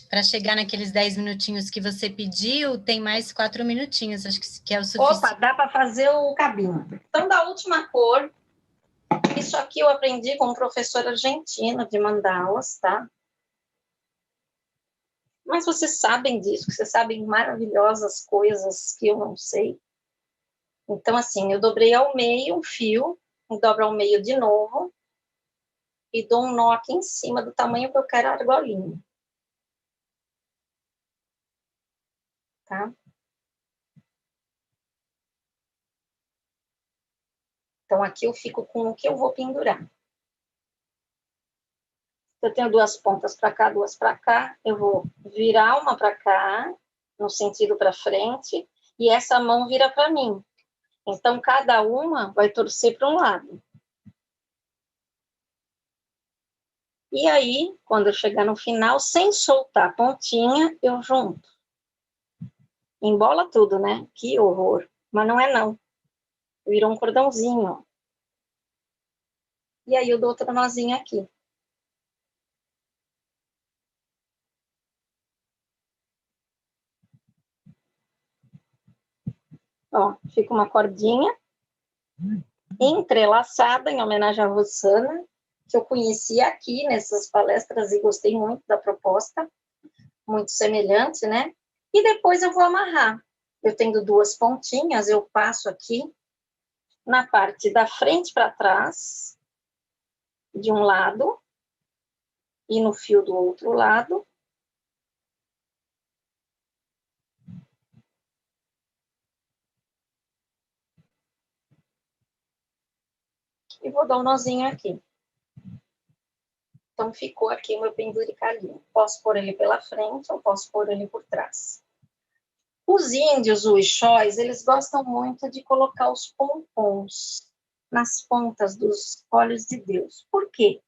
Speaker 3: para chegar naqueles 10 minutinhos que você pediu, tem mais 4 minutinhos, acho que é o suficiente.
Speaker 4: Opa, dá para fazer o cabinho. Então, da última cor, isso aqui eu aprendi com um professor argentino de mandalas, tá? Mas vocês sabem disso, vocês sabem maravilhosas coisas que eu não sei. Então, assim, eu dobrei ao meio um fio, dobro ao meio de novo, e dou um nó aqui em cima do tamanho que eu quero a argolinha. Tá? Então, aqui eu fico com o que eu vou pendurar. Eu tenho 2 pontas para cá, 2 para cá. Eu vou virar uma para cá, no sentido para frente, e essa mão vira para mim. Então, cada uma vai torcer para um lado. E aí, quando eu chegar no final, sem soltar a pontinha, eu junto. Embola tudo, né? Que horror. Mas não é não. Virou um cordãozinho, ó. E aí eu dou outra nozinha aqui. Ó, fica uma cordinha entrelaçada em homenagem à Rosana, que eu conheci aqui nessas palestras e gostei muito da proposta, muito semelhante, né? E depois eu vou amarrar. Eu tenho 2 pontinhas, eu passo aqui na parte da frente para trás, de um lado, e no fio do outro lado. E vou dar um nozinho aqui. Então, ficou aqui o meu penduricalhinho. Posso pôr ele pela frente ou posso pôr ele por trás. Os índios, os Uixóis, eles gostam muito de colocar os pompons nas pontas dos olhos de Deus. Por quê?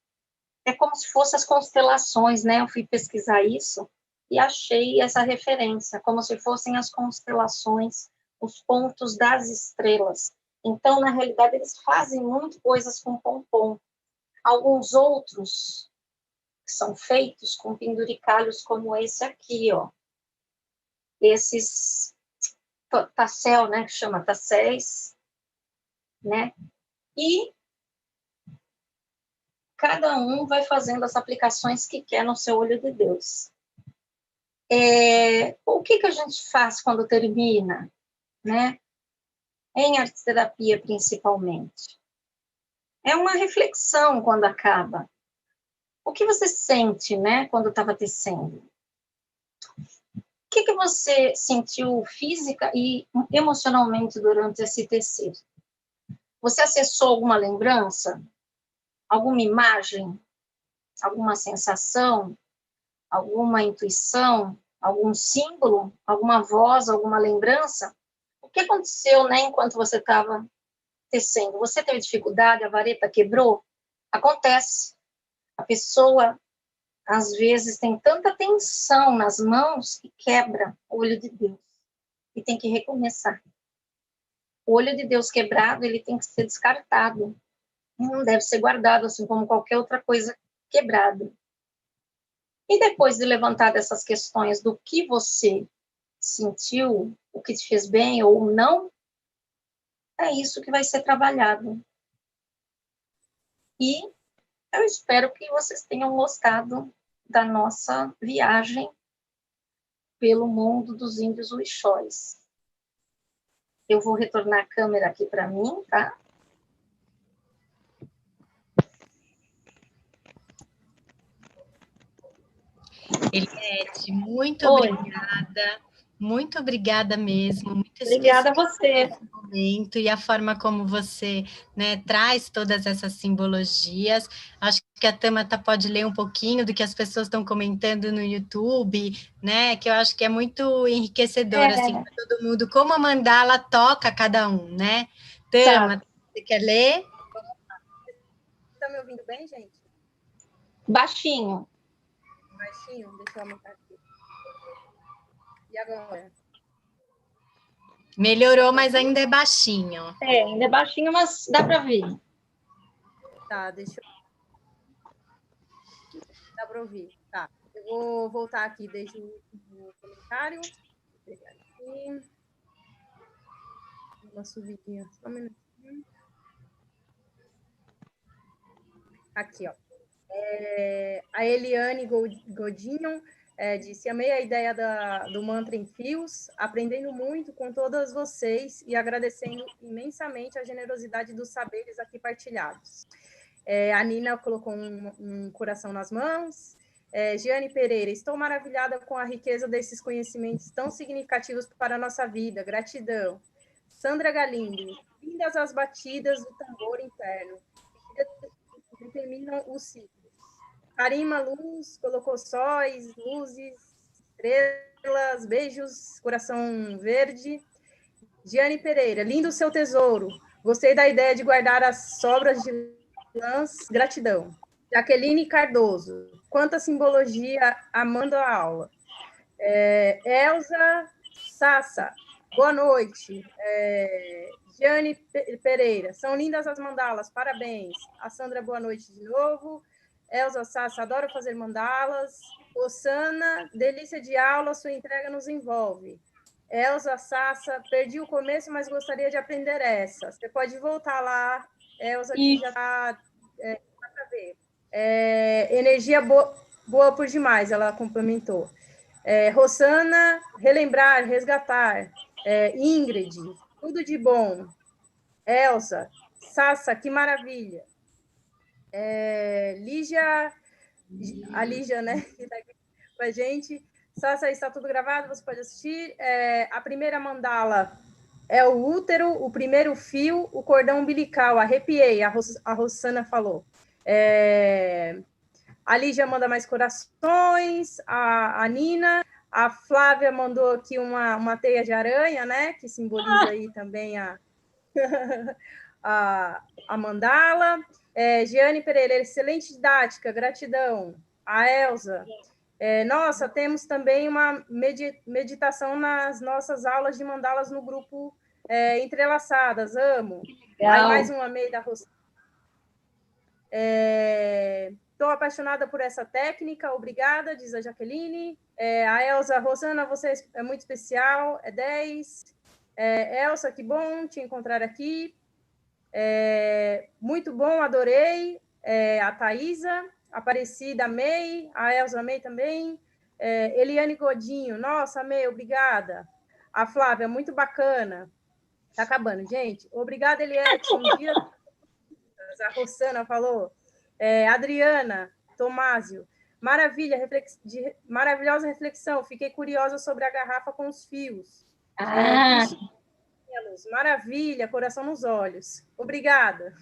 Speaker 4: É como se fossem as constelações, né? Eu fui pesquisar isso e achei essa referência, como se fossem as constelações, os pontos das estrelas. Então, na realidade, eles fazem muito coisas com pompom. Alguns outros são feitos com penduricalhos como esse aqui, ó. Esses tassel, né, que chama tasséis, né? E cada um vai fazendo as aplicações que quer no seu olho de Deus. O que a gente faz quando termina, né? Em arte-terapia, principalmente. É uma reflexão quando acaba. O que você sente, né, quando estava tecendo? O que você sentiu física e emocionalmente durante esse tecer? Você acessou alguma lembrança? Alguma imagem? Alguma sensação? Alguma intuição? Algum símbolo? Alguma voz? Alguma lembrança? O que aconteceu, né, enquanto você estava tecendo? Você teve dificuldade? A vareta quebrou? Acontece. A pessoa, às vezes, tem tanta tensão nas mãos que quebra o olho de Deus. E tem que recomeçar. O olho de Deus quebrado, ele tem que ser descartado. Não deve ser guardado, assim como qualquer outra coisa quebrada. E depois de levantar dessas questões do que você sentiu, o que te fez bem ou não, é isso que vai ser trabalhado. E eu espero que vocês tenham gostado da nossa viagem pelo mundo dos índios uixóis. Eu vou retornar a câmera aqui para mim, tá?
Speaker 3: Eliette, muito
Speaker 4: Oi.
Speaker 3: obrigada. Muito obrigada mesmo. Muito
Speaker 4: Obrigada a
Speaker 3: especial
Speaker 4: você.
Speaker 3: esse momento e a forma como você, né, traz todas essas simbologias. Acho que a Tamata pode ler um pouquinho do que as pessoas estão comentando no YouTube, né? Que eu acho que é muito enriquecedor, assim, para todo mundo, como a mandala toca cada um, né? Tamata, você quer ler?
Speaker 5: Está me ouvindo bem, gente?
Speaker 4: Baixinho.
Speaker 5: Baixinho? Deixa eu aumentar aqui. E agora?
Speaker 3: Melhorou, mas ainda é baixinho.
Speaker 4: Ainda é baixinho, mas dá para ver.
Speaker 5: Tá, deixa eu... Dá para ouvir. Tá. Eu vou voltar aqui desde o último comentário. Vou pegar aqui. Uma subidinha. Só um minutinho. Aqui, ó. A Eliane Godinho disse: amei a ideia do mantra em fios, aprendendo muito com todas vocês e agradecendo imensamente a generosidade dos saberes aqui partilhados. A Nina colocou um coração nas mãos. Giane Pereira: estou maravilhada com a riqueza desses conhecimentos tão significativos para a nossa vida. Gratidão. Sandra Galindo: lindas as batidas do tambor interno, que determinam o ciclo. Karima Luz colocou sóis, luzes, estrelas, beijos, coração verde. Giane Pereira: lindo o seu tesouro. Gostei da ideia de guardar as sobras de lãs. Gratidão. Jaqueline Cardoso: quanta simbologia, amando a aula. Elza Sassa: boa noite. Giane Pereira: são lindas as mandalas, parabéns. A Sandra: boa noite de novo. Elza Sassa: adoro fazer mandalas. Osana: delícia de aula, sua entrega nos envolve. Elza Sassa: perdi o começo, mas gostaria de aprender essa. Você pode voltar lá, Elza, que já está para ver. Energia boa por demais, ela complementou. Rosana: relembrar, resgatar. Ingrid: tudo de bom. Elza Sassa: que maravilha. Lígia, a Lígia, né, que está aqui com a gente. Sassa: está tudo gravado, você pode assistir. A primeira mandala é o útero, o primeiro fio, o cordão umbilical. Arrepiei, a Rosana falou. A Lígia manda mais corações, a Nina. A Flávia mandou aqui uma teia de aranha, né, que simboliza aí também a mandala. Giane Pereira: excelente didática, gratidão. A Elza: nossa, temos também uma meditação nas nossas aulas de mandalas no grupo Entrelaçadas, amo. Aí mais um amei da Rosana. Estou apaixonada por essa técnica, obrigada, diz a Jaqueline. A Elza: Rosana, você é muito especial, 10. Elsa: que bom te encontrar aqui. Muito bom, adorei. A Thaisa: Aparecida, amei. A Elza: amei também. Eliane Godinho, nossa, amei, obrigada. A Flávia, muito bacana. Tá acabando, gente. Obrigada, Eliette. Um dia... A Rossana falou. Adriana Tomásio, maravilhosa reflexão. Fiquei curiosa sobre a garrafa com os fios. Maravilha, coração nos olhos. Obrigada.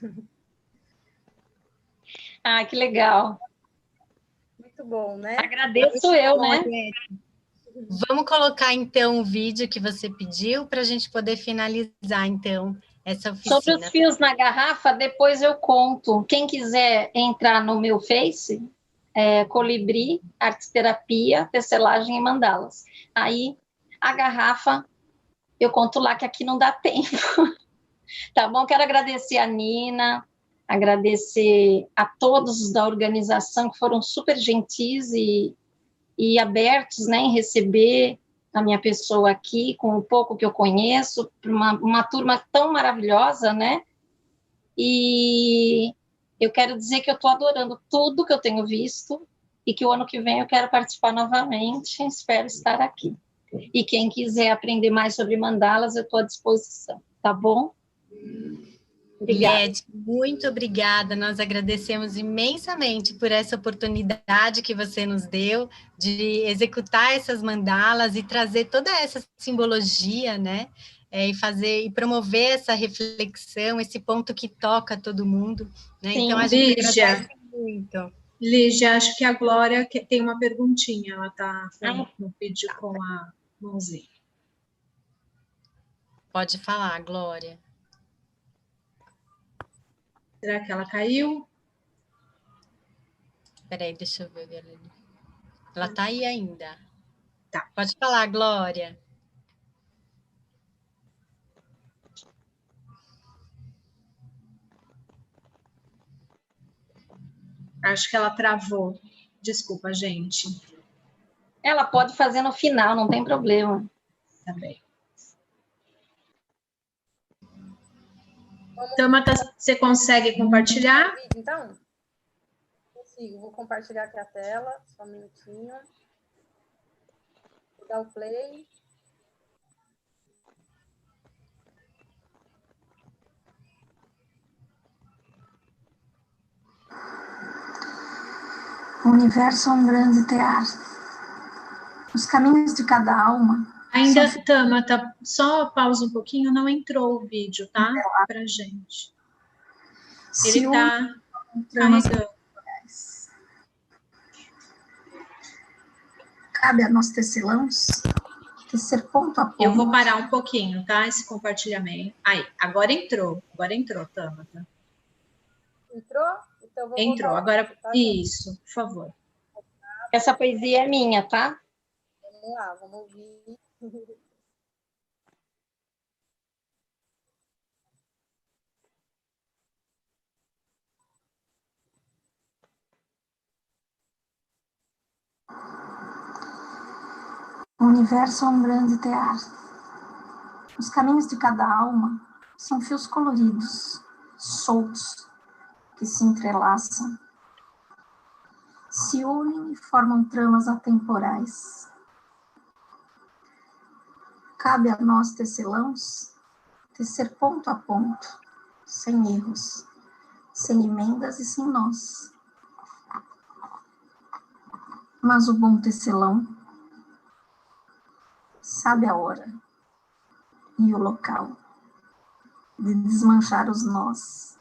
Speaker 4: Que legal.
Speaker 5: Muito bom, né?
Speaker 4: Agradeço eu, né?
Speaker 3: Vamos colocar, então, o vídeo que você pediu para a gente poder finalizar, então, essa oficina.
Speaker 4: Sobre os fios na garrafa, depois eu conto. Quem quiser entrar no meu Face, Colibri, Arte Terapia, Tecelagem e Mandalas. Aí, a garrafa, eu conto lá, que aqui não dá tempo. Tá bom? Quero agradecer a Nina, agradecer a todos da organização que foram super gentis e abertos, né, em receber a minha pessoa aqui, com o pouco que eu conheço, uma turma tão maravilhosa, né? E eu quero dizer que eu estou adorando tudo que eu tenho visto e que o ano que vem eu quero participar novamente, espero estar aqui. E quem quiser aprender mais sobre mandalas, eu estou à disposição, tá bom?
Speaker 3: Liette, muito obrigada. Nós agradecemos imensamente por essa oportunidade que você nos deu de executar essas mandalas e trazer toda essa simbologia, né? E promover essa reflexão, esse ponto que toca todo mundo, né?
Speaker 4: Sim,
Speaker 3: então a gente
Speaker 2: Lígia,
Speaker 3: agradece muito.
Speaker 2: Lígia, acho que a Glória tem uma perguntinha, ela está no vídeo com a mãozinha.
Speaker 3: Pode falar, Glória.
Speaker 2: Será que ela caiu?
Speaker 3: Espera aí, deixa eu ver. Ela está aí ainda.
Speaker 2: Tá.
Speaker 3: Pode falar, Glória.
Speaker 2: Acho que ela travou. Desculpa, gente.
Speaker 4: Ela pode fazer no final, não tem problema.
Speaker 2: Tá bem. Tamata, você consegue compartilhar?
Speaker 5: Então, consigo. Vou compartilhar aqui a tela, só um minutinho. Vou dar o play.
Speaker 1: O universo é um grande teatro. Os caminhos de cada alma...
Speaker 2: Ainda, Tamata, só pausa um pouquinho, não entrou o vídeo, tá? Pra gente. Ele tá carregando.
Speaker 1: Cabe a nós tecelãos tecer ponto a ponto.
Speaker 2: Eu vou parar um pouquinho, tá? Esse compartilhamento. Aí, agora entrou, Tamata.
Speaker 5: Entrou? Então, vou
Speaker 2: entrou, agora,
Speaker 5: aqui, tá,
Speaker 2: isso, por favor.
Speaker 4: Essa poesia é minha, tá?
Speaker 5: Vamos lá, vamos ouvir.
Speaker 1: O universo é um grande teatro. Os caminhos de cada alma são fios coloridos, soltos, que se entrelaçam, se unem e formam tramas atemporais. Cabe a nós, tecelãos, tecer ponto a ponto, sem erros, sem emendas e sem nós. Mas o bom tecelão sabe a hora e o local de desmanchar os nós,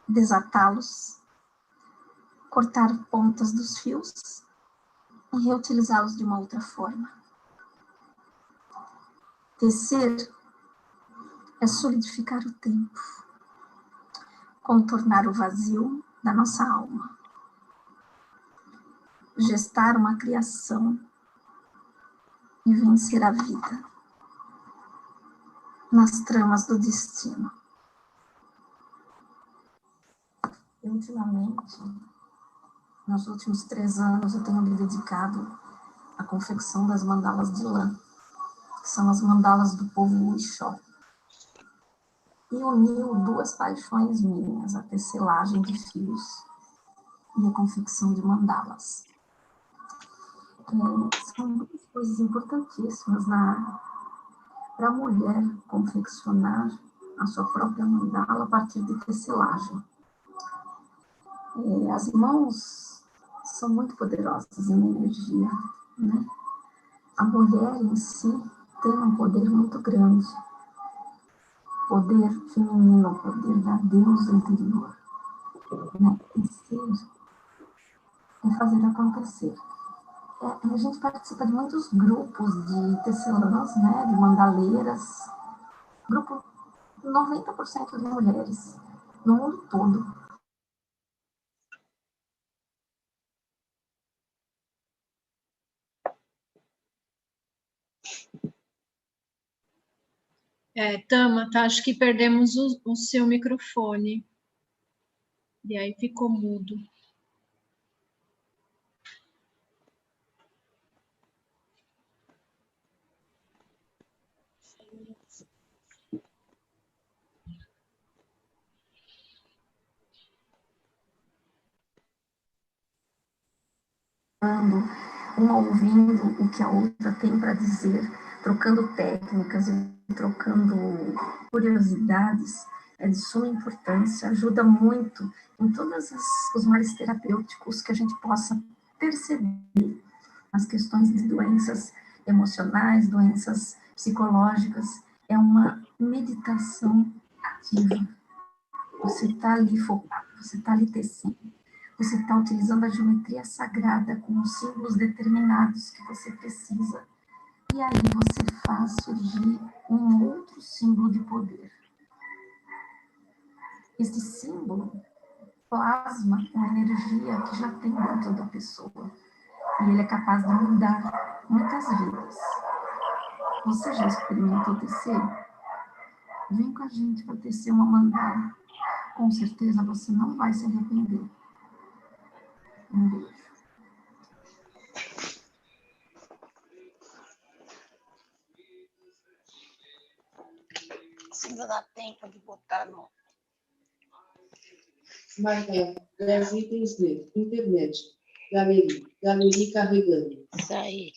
Speaker 1: desatá-los, cortar pontas dos fios e reutilizá-los de uma outra forma. Tecer é solidificar o tempo, contornar o vazio da nossa alma, gestar uma criação e vencer a vida nas tramas do destino. Ultimamente, nos últimos 3 anos, eu tenho me dedicado à confecção das mandalas de lã, que são as mandalas do povo Uixó. E uniu 2 paixões minhas, a tecelagem de fios e a confecção de mandalas. são duas coisas importantíssimas para a mulher confeccionar a sua própria mandala a partir de tecelagem. As mãos são muito poderosas em energia, né? A mulher em si tem um poder muito grande, poder feminino, poder da deusa interior, né? Tecer é fazer acontecer. A gente participa de muitos grupos de tecelãs, né? De mandaleiras, grupo 90% de mulheres no mundo todo.
Speaker 2: Tama, tá, acho que perdemos o seu microfone. E aí ficou mudo.
Speaker 1: Uma ouvindo o que a outra tem para dizer, trocando técnicas e trocando curiosidades, é de suma importância, ajuda muito em todos os males terapêuticos que a gente possa perceber, as questões de doenças emocionais, doenças psicológicas. É uma meditação ativa. Você está ali focado, você está ali tecendo. Você está utilizando a geometria sagrada com os símbolos determinados que você precisa. E aí você faz surgir um outro símbolo de poder. Esse símbolo plasma uma energia que já tem dentro da pessoa. E ele é capaz de mudar muitas vidas. Você já experimentou tecer? Vem com a gente para tecer uma mandala. Com certeza você não vai se arrepender. Um beijo.
Speaker 4: Se ainda dá tempo de botar no...
Speaker 6: Marquinhos, 10 itens de internet. Galeria carregando.
Speaker 4: Isso aí.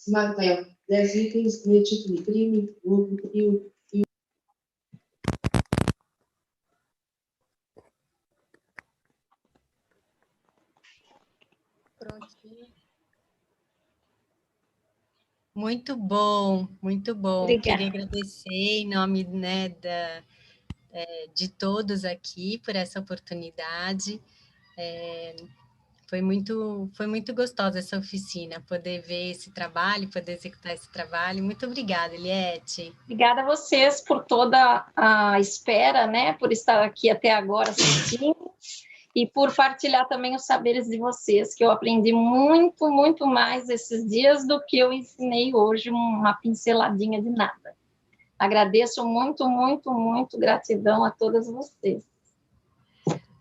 Speaker 6: Marquinhos, 10 itens de título crime, lucro e
Speaker 5: Prontinho.
Speaker 3: Muito bom, muito bom.
Speaker 4: Obrigada.
Speaker 3: Queria agradecer em nome, né, de todos aqui por essa oportunidade. Foi muito gostosa essa oficina, poder ver esse trabalho, poder executar esse trabalho. Muito obrigada, Eliette.
Speaker 4: Obrigada a vocês por toda a espera, né? Por estar aqui até agora assistindo e por partilhar também os saberes de vocês, que eu aprendi muito, muito mais esses dias do que eu ensinei hoje, uma pinceladinha de nada. Agradeço muito, muito, muito, gratidão a todas vocês.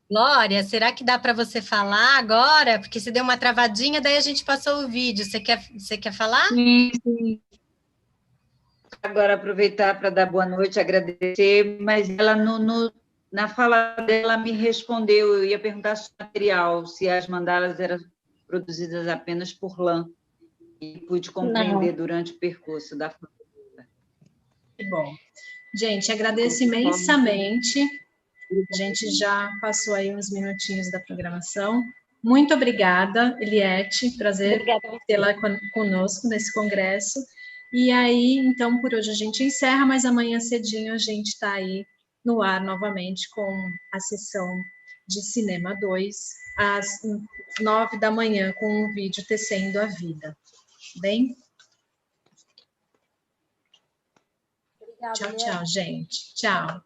Speaker 3: Glória, será que dá para você falar agora? Porque você deu uma travadinha, daí a gente passou o vídeo. Você quer falar?
Speaker 7: Sim. Agora aproveitar para dar boa noite, agradecer, mas ela na fala dela me respondeu, eu ia perguntar sobre o material, se as mandalas eram produzidas apenas por lã, e pude compreender durante o percurso da família.
Speaker 2: Que bom. Gente, agradeço imensamente. A gente já passou aí uns minutinhos da programação. Muito obrigada, Eliette. Prazer tê-la conosco nesse congresso. E aí, então, por hoje a gente encerra, mas amanhã cedinho a gente está aí no ar novamente com a sessão de Cinema 2, às 9 da manhã, com o vídeo Tecendo a Vida. Bem?
Speaker 5: Obrigada,
Speaker 2: Tchau, tchau, gente. Tchau.